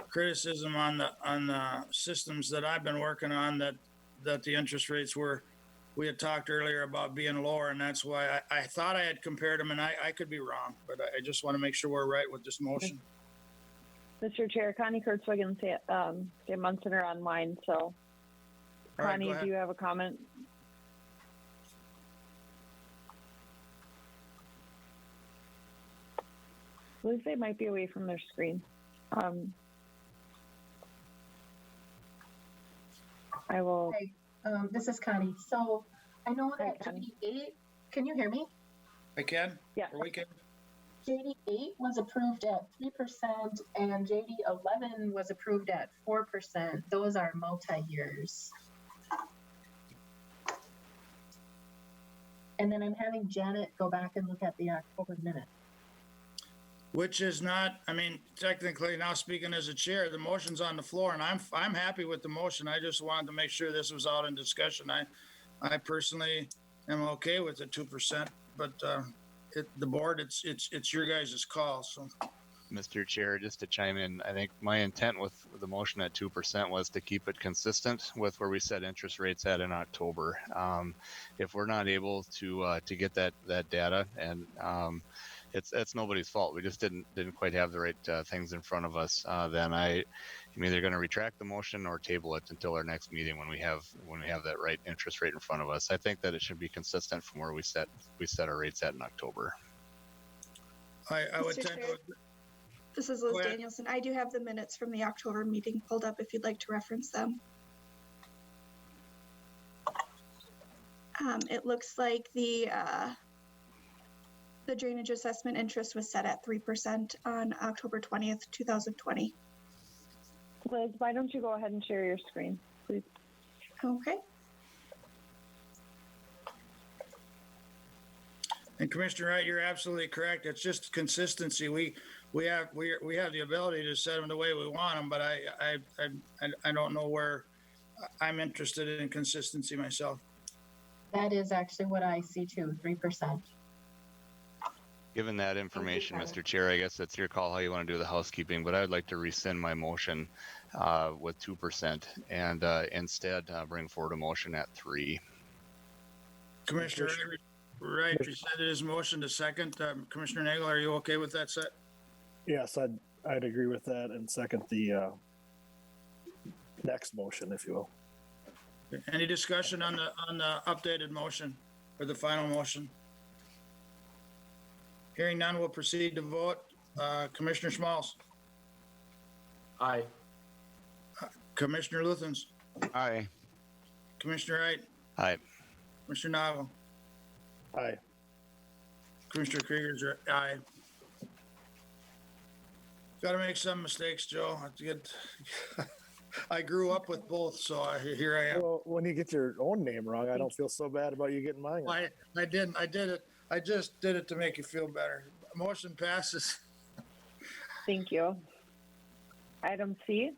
criticism on the systems that I've been working on that the interest rates we had talked earlier about being lower, and that's why I thought I had compared them, and I could be wrong, but I just want to make sure we're right with this motion. Mr. Chair, Connie Kurtzwig and Sam Munson are online, so Connie, do you have a comment? I believe they might be away from their screen. I will. Hi, this is Connie. So I know that JD8, can you hear me? I can? Yeah. Or we can? JD8 was approved at 3% and JD11 was approved at 4%. Those are multi-years. And then I'm having Janet go back and look at the October minute. Which is not, technically now speaking as a chair, the motion's on the floor, and I'm happy with the motion. I just wanted to make sure this was out in discussion. I personally am okay with the 2%, but the board, it's your guys' call. So, Mr. Chair, just to chime in, I think my intent with the motion at 2% was to keep it consistent with where we set interest rates at in October. If we're not able to get that data, and it's nobody's fault. We just didn't quite have the right things in front of us. Then I'm either going to retract the motion or table it until our next meeting when we have that right interest rate in front of us. I think that it should be consistent from where we set our rates at in October. I would tend to. This is Liz Danielson. I do have the minutes from the October meeting pulled up if you'd like to reference them. It looks like the drainage assessment interest was set at 3% on October 20th, 2020. Liz, why don't you go ahead and share your screen, please? Okay. And Commissioner Wright, you're absolutely correct. It's just consistency. We have the ability to set them the way we want them, but I don't know where I'm interested in consistency myself. That is actually what I see too, 3%. Given that information, Mr. Chair, I guess it's your call how you want to do the housekeeping, but I would like to rescind my motion with 2% and instead bring forward a motion at 3%. Commissioner Wright rescinded his motion to second. Commissioner Nagel, are you okay with that set? Yes, I'd agree with that and second the next motion, if you will. Any discussion on the updated motion or the final motion? Hearing none, we'll proceed to vote. Commissioner Schmalz. Aye. Commissioner Luthens. Aye. Commissioner Wright. Aye. Commissioner Nagel. Aye. Commissioner Krieger's aye. Got to make some mistakes, Joe. I have to get. I grew up with both, so here I am. Well, when you get your own name wrong, I don't feel so bad about you getting mine. I didn't. I did it. I just did it to make you feel better. Motion passes. Thank you. Item C,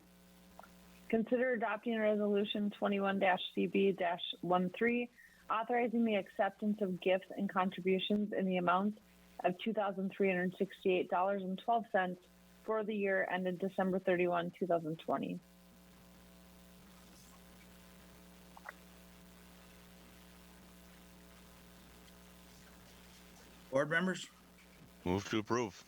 consider adopting resolution 21-CB-13, authorizing the acceptance of gifts and contributions in the amount of $2,368.12 for the year ended December 31, 2020. Board members? Move to approve.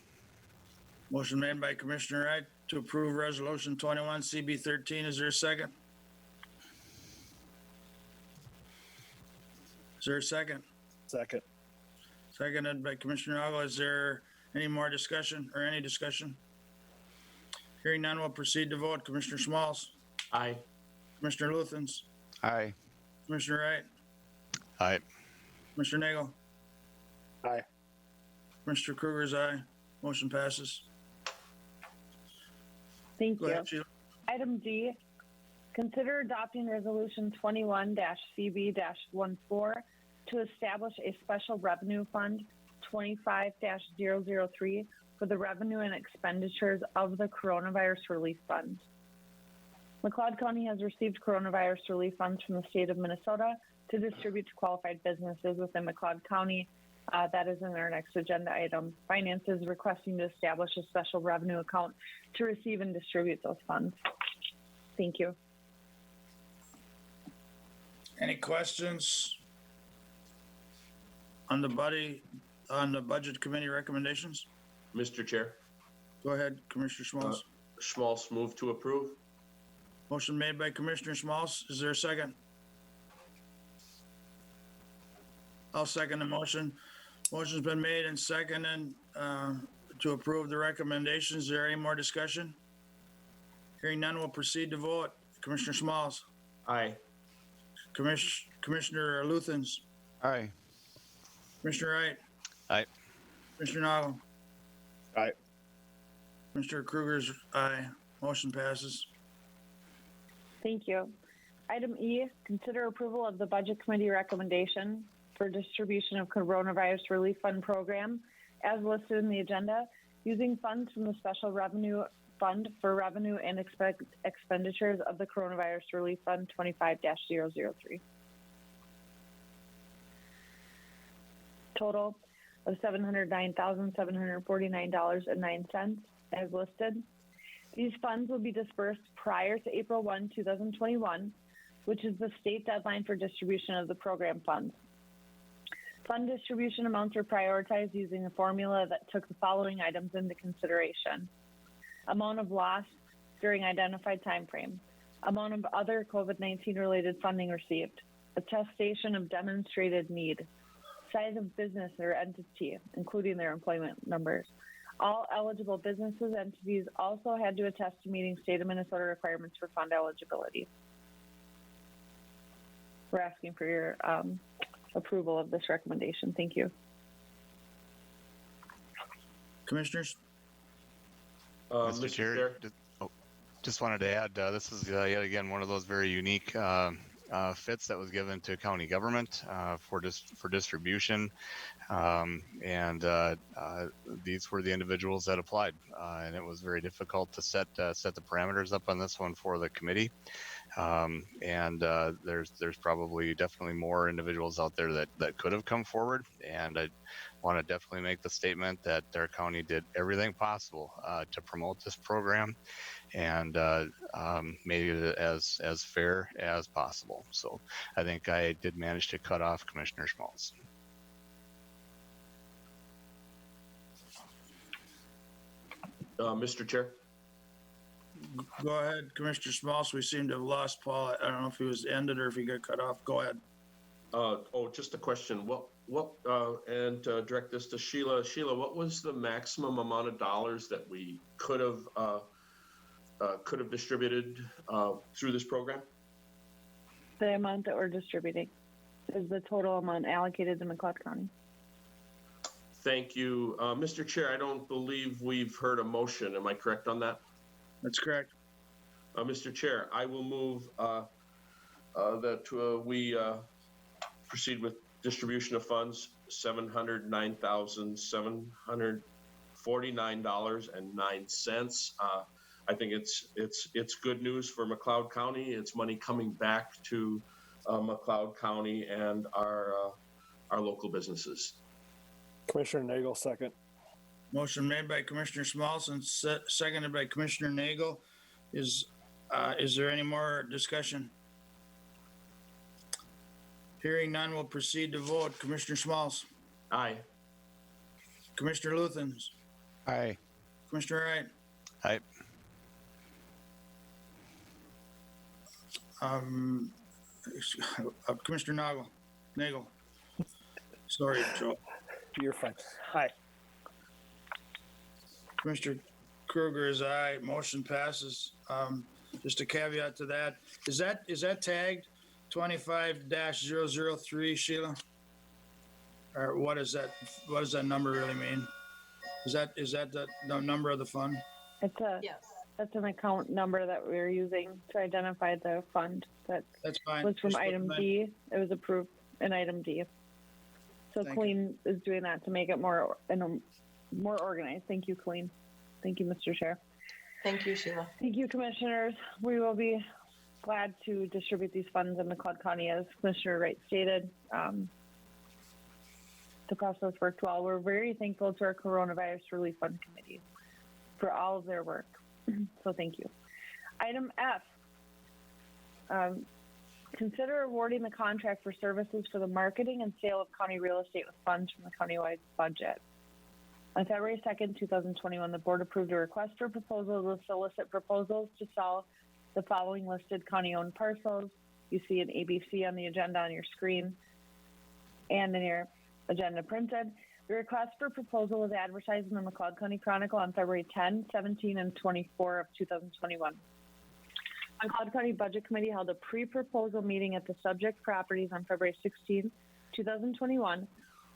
Motion made by Commissioner Wright to approve resolution 21-CB-13. Is there a second? Is there a second? Second. Seconded by Commissioner Oggle. Is there any more discussion or any discussion? Hearing none, we'll proceed to vote. Commissioner Smalls. Aye. Commissioner Luthens. Aye. Commissioner Wright. Aye. Commissioner Nagel. Aye. Mr. Kruger's aye. Motion passes. Thank Go you. ahead, Sheila. Item D, consider adopting resolution 21-CB-14 to establish a special revenue fund 25-003 for the revenue and expenditures of the Coronavirus Relief Fund. McLeod County has received coronavirus relief funds from the state of Minnesota to distribute to qualified businesses within McLeod County. That is in our next agenda item. Finance is requesting to establish a special revenue account to receive and distribute those funds. Thank you. Any questions on the budget committee recommendations? Mr. Chair, Go ahead, Commissioner Smalls. Schmaltz move to approve. Motion made by Commissioner Smalls. Is there a second? I'll second the motion. Motion's been made and seconded to approve the recommendations. Is there any more discussion? Hearing none, we'll proceed to vote. Commissioner Smalls. Aye. Commissioner Luthens. Aye. Commissioner Wright. Aye. Commissioner Noggle. Aye. Mr. Kruger's aye. Motion passes. Thank you. Item E, consider approval of the Budget Committee recommendation for distribution of Coronavirus Relief Fund program as listed in the agenda, using funds from the Special Revenue Fund for revenue and expenditures of the Coronavirus Relief Fund 25-003. Total of $709,749.09 as listed. These funds will be dispersed prior to April 1, 2021, which is the state deadline for distribution of the program funds. Fund distribution amounts are prioritized using a formula that took the following items into consideration: amount of loss during identified time frame, amount of other COVID-19 related funding received, attestation of demonstrated need, size of business or entity, including their employment numbers. All eligible businesses entities also had to attest to meeting state of Minnesota requirements for fund eligibility. We're asking for your approval of this recommendation. Thank you. Commissioners? Mr. Chair, just wanted to add, this is yet again one of those very unique fits that was given to county government for distribution, and these were the individuals that applied, and it was very difficult to set the parameters up on this one for the committee. There's probably definitely more individuals out there that could have come forward, and I want to definitely make the statement that our county did everything possible to promote this program and made it as fair as possible. So I think I did manage to cut off Commissioner Schmaltz. Mr. Chair. Go ahead, Commissioner Smalls. We seem to have lost Paul. I don't know if he was ended or if he got cut off. Go ahead. Just a question. And direct this to Sheila. Sheila, what was the maximum amount of dollars that we could have distributed through this program? The amount that we're distributing is the total amount allocated to McLeod County. Thank you. Mr. Chair, I don't believe we've heard a motion. Am I correct on that? That's correct. Mr. Chair, I will move that we proceed with distribution of funds, $709,749.09. I think it's good news for McLeod County. It's money coming back to McLeod County and our local businesses. Commissioner Nagel, second. Motion made by Commissioner Smallson, seconded by Commissioner Nagel. Is there any more discussion? Hearing none, we'll proceed to vote. Commissioner Smalls. Aye. Commissioner Luthens. Aye. Commissioner Wright. Aye. Commissioner Nagel. Sorry, Joe. You're fine. Aye. Commissioner Kruger is aye. Motion passes. Just a caveat to that. Is that tagged 25-003, Sheila? Or what is that? What does that number really mean? Is that the number of the fund? That's an account number that we're using to identify the fund that That's fine. was from Just item D. It was approved in item D. So Thank Colleen is doing that to make it more organized. Thank you, Colleen. Thank you, Mr. Chair. Thank you, Sheila. Thank you, commissioners. We will be glad to distribute these funds in McLeod County, as Commissioner Wright stated. The process worked well. We're very thankful to our Coronavirus Relief Fund Committee for all of their work. So thank you. Item F, consider awarding the contract for services for the marketing and sale of county real estate with funds from the countywide budget. On February 2nd, 2021, the board approved a request for proposal to solicit proposals to sell the following listed county-owned parcels. You see an ABC on the agenda on your screen and in your agenda printed. The request for proposal was advertised in the McLeod County Chronicle on February 10, 17, and 24 of 2021. McLeod County Budget Committee held a pre-proposal meeting at the subject properties on February 16, 2021,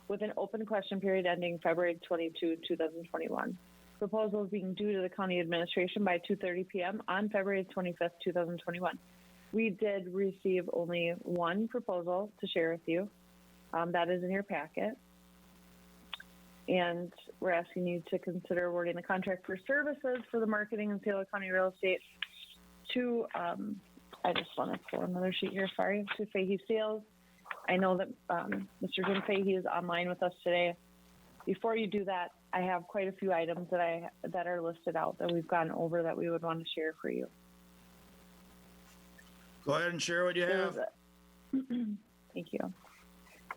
with an open question period ending February 22, 2021. Proposals being due to the county administration by 2:30 p.m. on February 25th, 2021. We did receive only one proposal to share with you. That is in your packet. And we're asking you to consider awarding the contract for services for the marketing and sale of county real estate to, I just want to pull another sheet here, sorry, to Fahey Sales. I know that Mr. Jim Fahey is online with us today. Before you do that, I have quite a few items that are listed out that we've gone over that we would want to share for you. Go ahead and share what you have. Thank you.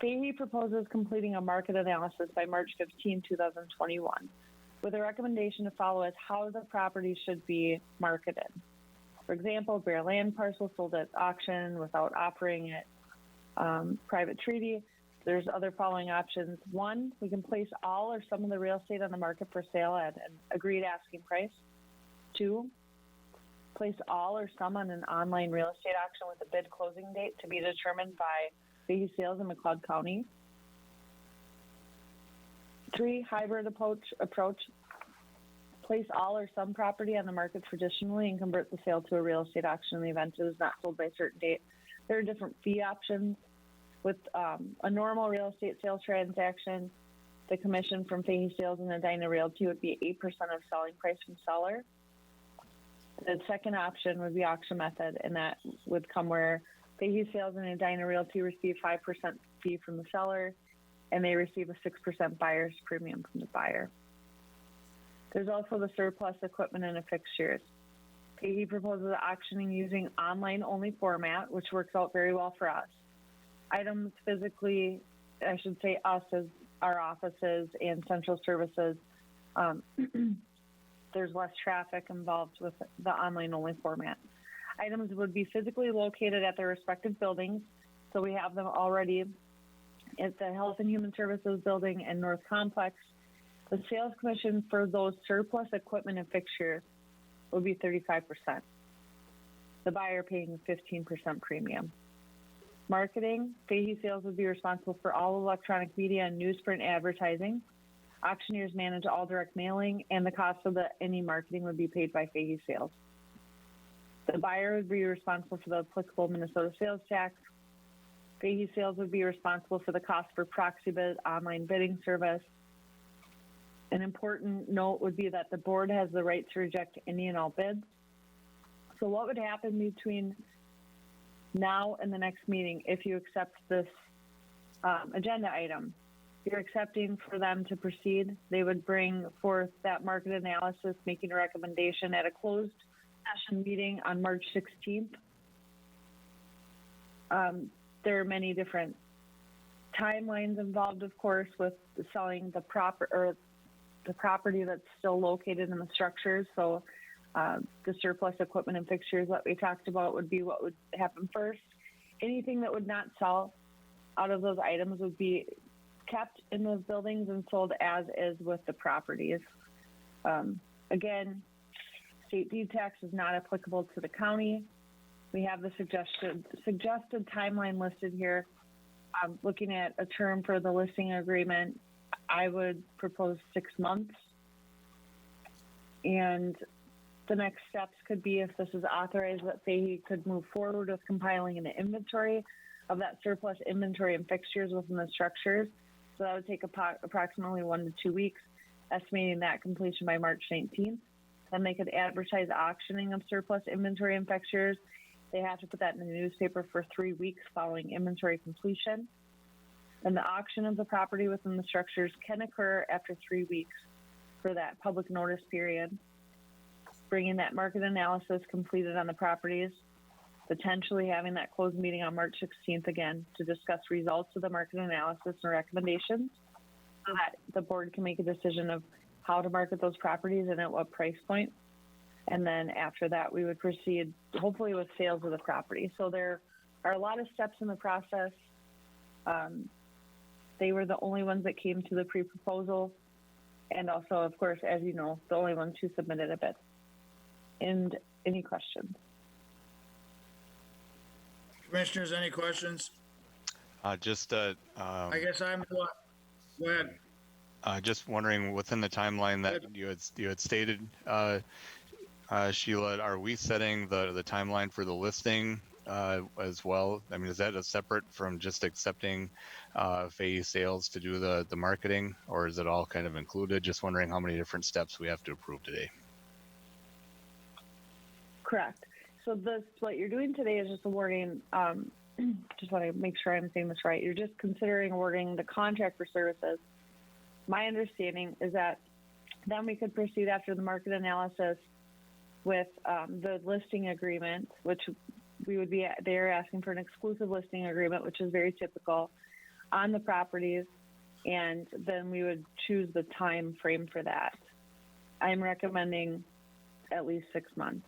Fahey proposes completing a market analysis by March 15, 2021, with a recommendation to follow as how the property should be marketed. For example, bare land parcel sold at auction without offering it private treaty. There's other following options. 1, we can place all or some of the real estate on the market for sale at an agreed asking price. 2, place all or some on an online real estate auction with a bid closing date to be determined by Fahey Sales in McLeod County. 3, hybrid approach. Place all or some property on the market traditionally and convert the sale to a real estate auction in the event it is not sold by a certain date. There are different fee options. With a normal real estate sales transaction, the commission from Fahey Sales and Edina Realty would be 8% of selling price from seller. The second option would be auction method, and that would come where Fahey Sales and Edina Realty receive 5% fee from the seller, and they receive a 6% buyer's premium from the buyer. There's also the surplus equipment and fixtures. Fahey proposes auctioning using online-only format, which works out very well for us. Items physically, I should say us as our offices and central services, there's less traffic involved with the online-only format. Items would be physically located at their respective buildings, so we have them already at the Health and Human Services building and North Complex. The sales commission for those surplus equipment and fixtures would be 35%. The buyer paying 15% premium. Marketing, Fahey Sales would be responsible for all electronic media and newsprint advertising. Auctioneers manage all direct mailing, and the cost of any marketing would be paid by Fahey Sales. The buyer would be responsible for the applicable Minnesota sales tax. Fahey Sales would be responsible for the cost for proxy bid online bidding service. An important note would be that the board has the right to reject any and all bids. So what would happen between now and the next meeting if you accept this agenda item? You're accepting for them to proceed. They would bring forth that market analysis, making a recommendation at a closed session meeting on March 16th. There are many different timelines involved, of course, with selling the property that's still located in the structures. So the surplus equipment and fixtures that we talked about would be what would happen first. Anything that would not sell out of those items would be kept in those buildings and sold as is with the properties. Again, state deed tax is not applicable to the county. We have the suggested timeline listed here. Looking at a term for the listing agreement, I would propose 6 months. And the next steps could be, if this is authorized, that Fahey could move forward with compiling an inventory of that surplus inventory and fixtures within the structures. So that would take approximately 1 to 2 weeks, estimating that completion by March 19th. Then they could advertise auctioning of surplus inventory and fixtures. They have to put that in the newspaper for 3 weeks following inventory completion. And the auction of the property within the structures can occur after 3 weeks for that public notice period. Bringing that market analysis completed on the properties, potentially having that closed meeting on March 16th again to discuss results of the market analysis and recommendations so that the board can make a decision of how to market those properties and at what price point. And then after that, we would proceed hopefully with sales of the property. So there are a lot of steps in the process. They were the only ones that came to the pre-proposal. And also, of course, as you know, the only ones who submitted a bid. And any questions? Commissioners, any questions? I guess I'm what? Go ahead. just wondering, within the timeline that you had stated, Sheila, are we setting the timeline for the listing as well? I mean, is that a separate from just accepting Fahey Sales to do the marketing, or is it all kind of included? Just wondering how many different steps we have to approve today. Correct. So what you're doing today is just awarding, just want to make sure I'm saying this right. You're just considering awarding the contract for services. My understanding is that then we could proceed after the market analysis with the listing agreement, which they're asking for an exclusive listing agreement, which is very typical on the properties. And then we would choose the time frame for that. I'm recommending at least 6 months.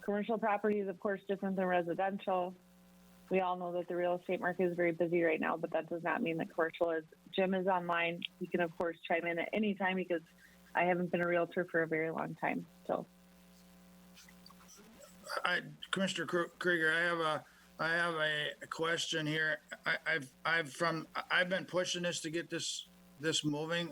Commercial property is, of course, different than residential. We all know that the real estate market is very busy right now, but that does not mean that commercial is. Jim is online. He can, of course, chime in at any time because I haven't been a realtor for a very long time. So, Commissioner Krieger, I have a question here. I've been pushing this to get this moving.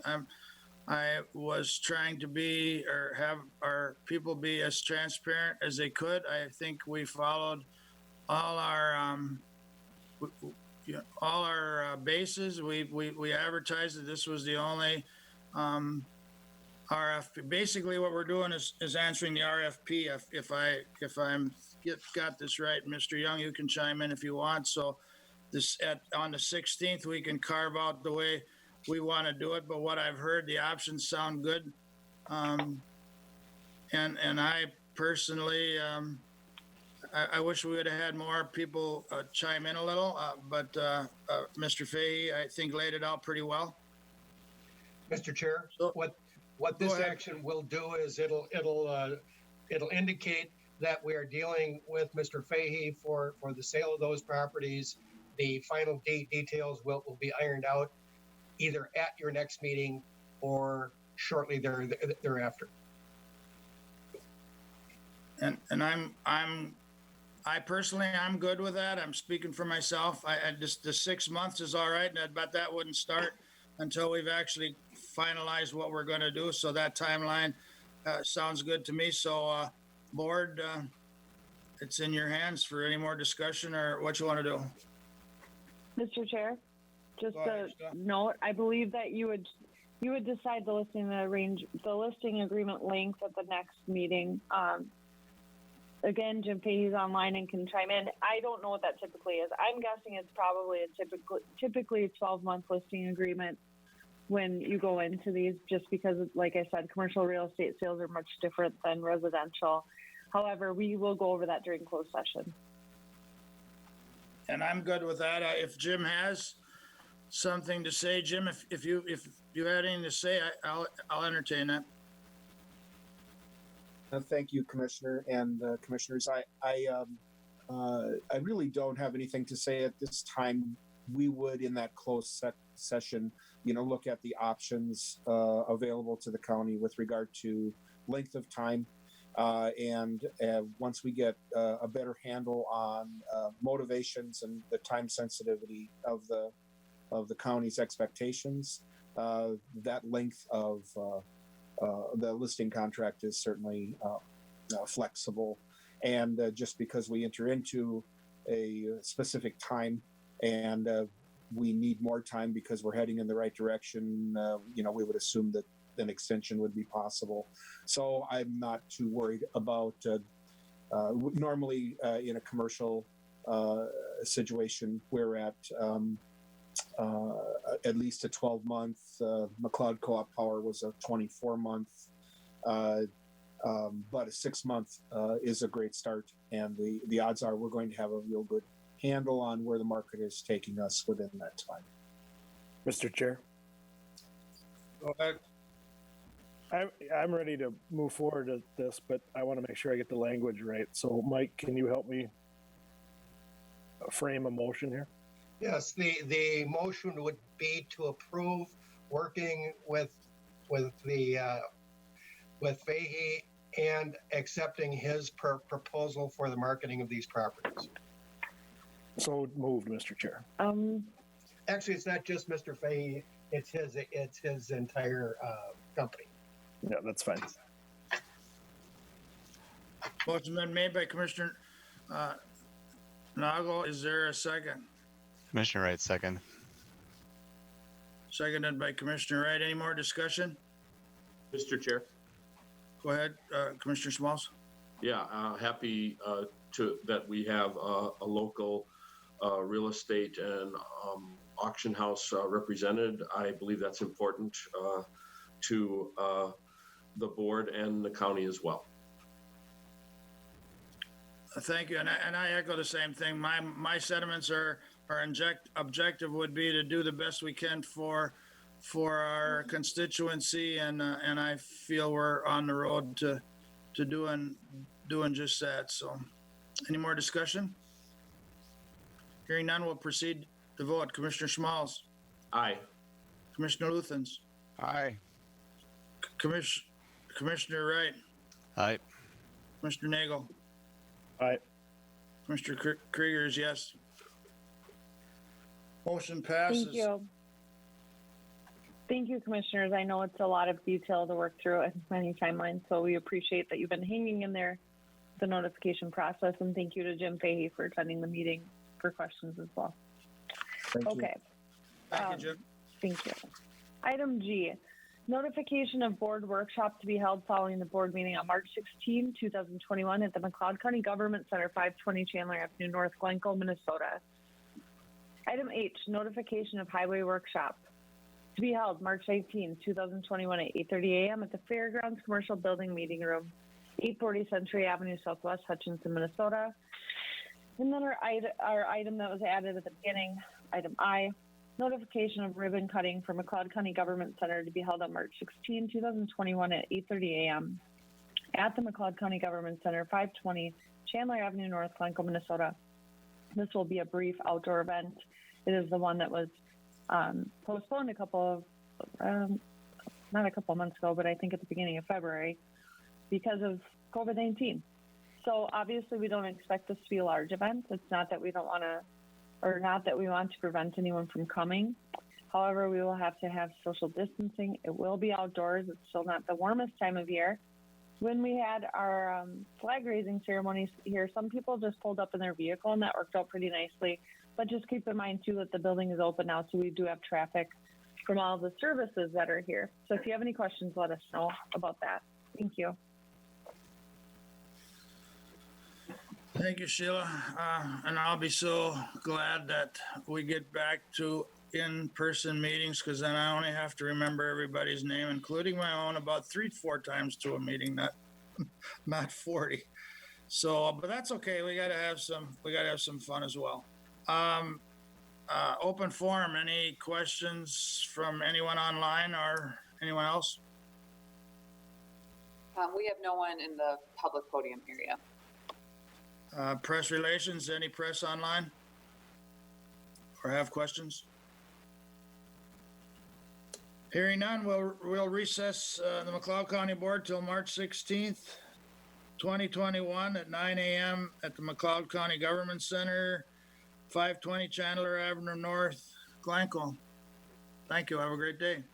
I was trying to be, or have our people be, as transparent as they could. I think we followed all our bases. We advertised that this was the only RFP. Basically, what we're doing is answering the RFP. If I'm got this right, Mr. Young, you can chime in if you want. So on the 16th, we can carve out the way we want to do it, but what I've heard, the options sound good. And I personally, I wish we would have had more people chime in a little, but Mr. Fahey, I think, laid it out pretty well. Mr. Chair, what this action will do is it'll indicate that we are dealing with Mr. Fahey for the sale of those properties. The final details will be ironed out either at your next meeting or shortly thereafter. And I personally, I'm good with that. I'm speaking for myself. I just, the 6 months is all right, but that wouldn't start until we've actually finalized what we're going to do. So that timeline sounds good to me. So, board, it's in your hands for any more discussion or what you want to do. Mr. Chair, just Go ahead, a Sheila. note, I believe that you would decide the listing agreement length at the next meeting. Again, Jim Fahey's online and can chime in. I don't know what that typically is. I'm guessing it's probably typically a 12-month listing agreement when you go into these, just because, like I said, commercial real estate sales are much different than residential. However, we will go over that during closed session. And I'm good with that. If Jim has something to say, Jim, if you had anything to say, I'll entertain that. Thank you, Commissioner and Commissioners. I really don't have anything to say at this time. We would, in that closed session, look at the options available to the county with regard to length of time. And once we get a better handle on motivations and the time sensitivity of the county's expectations, that length of the listing contract is certainly flexible. And just because we enter into a specific time and we need more time because we're heading in the right direction, we would assume that an extension would be possible. So I'm not too worried about normally in a commercial situation, we're at least a 12-month. McLeod Co-op Power was a 24-month, but a 6-month is a great start. And the odds are we're going to have a real good handle on where the market is taking us within that time. Mr. Chair. Go ahead. I'm ready to move forward with this, but I want to make sure I get the language right. So, Mike, can you help me frame a motion here? Yes, the motion would be to approve working with Fahey and accepting his proposal for the marketing of these properties. So moved, Mr. Chair. Actually, it's not just Mr. Fahey; it's his entire company. Yeah, that's fine. Motion been made by Commissioner Nagle. Is there a second? Commissioner Wright, second. Seconded by Commissioner Wright. Any more discussion? Mr. Chair. Go ahead, Commissioner Smalls. Yeah, happy that we have a local real estate and auction house represented. I believe that's important to the board and the county as well. Thank you, and I echo the same thing. My sentiments are objective would be to do the best we can for our constituency, and I feel we're on the road to doing just that. So, any more discussion? Hearing none, we'll proceed to vote. Commissioner Smalls. Aye. Commissioner Luthens. Aye. Commissioner Wright. Aye. Commissioner Nagel. Aye. Mr. Krieger is yes. Motion passes. Thank you. Thank you, Commissioners. I know it's a lot of detail to work through and many timelines, so we appreciate that you've been hanging in there, the notification process, and thank you to Jim Fahey for attending the meeting for questions as well. Thank you. Okay. Thank you, Jim. Thank you. Item G, notification of board workshop to be held following the board meeting on March 16, 2021 at the McLeod County Government Center, 520 Chandler Avenue North, Glencoe, Minnesota. Item H, notification of highway workshop to be held March 18, 2021 at 8:30 a.m. at the Fairgrounds Commercial Building Meeting Room, 840 Century Avenue Southwest, Hutchinson, Minnesota. And then our item that was added at the beginning, item I, notification of ribbon cutting for McLeod County Government Center to be held on March 16, 2021 at 8:30 a.m. at the McLeod County Government Center, 520 Chandler Avenue North, Glencoe, Minnesota. This will be a brief outdoor event. It is the one that was postponed not a couple of months ago, but I think at the beginning of February because of COVID-19. So obviously we don't expect this to be a large event. It's not that we don't want to, or not that we want to prevent anyone from coming. However, we will have to have social distancing. It will be outdoors. It's still not the warmest time of year. When we had our flag raising ceremonies here, some people just pulled up in their vehicle, and that worked out pretty nicely. But just keep in mind, too, that the building is open now, so we do have traffic from all the services that are here. So if you have any questions, let us know about that. Thank you. Thank you, Sheila. And I'll be so glad that we get back to in-person meetings, because then I only have to remember everybody's name, including my own, about 3-4 times to a meeting, not 40. So, but that's okay. We gotta have some fun as well. Open forum. Any questions from anyone online or anyone else? We have no one in the public podium area. Press relations. Any press online or have questions? Hearing none, we'll recess the McLeod County Board till March 16th, 2021 at 9 a.m. at the McLeod County Government Center, 520 Chandler Avenue North, Glencoe. Thank you. Have a great day.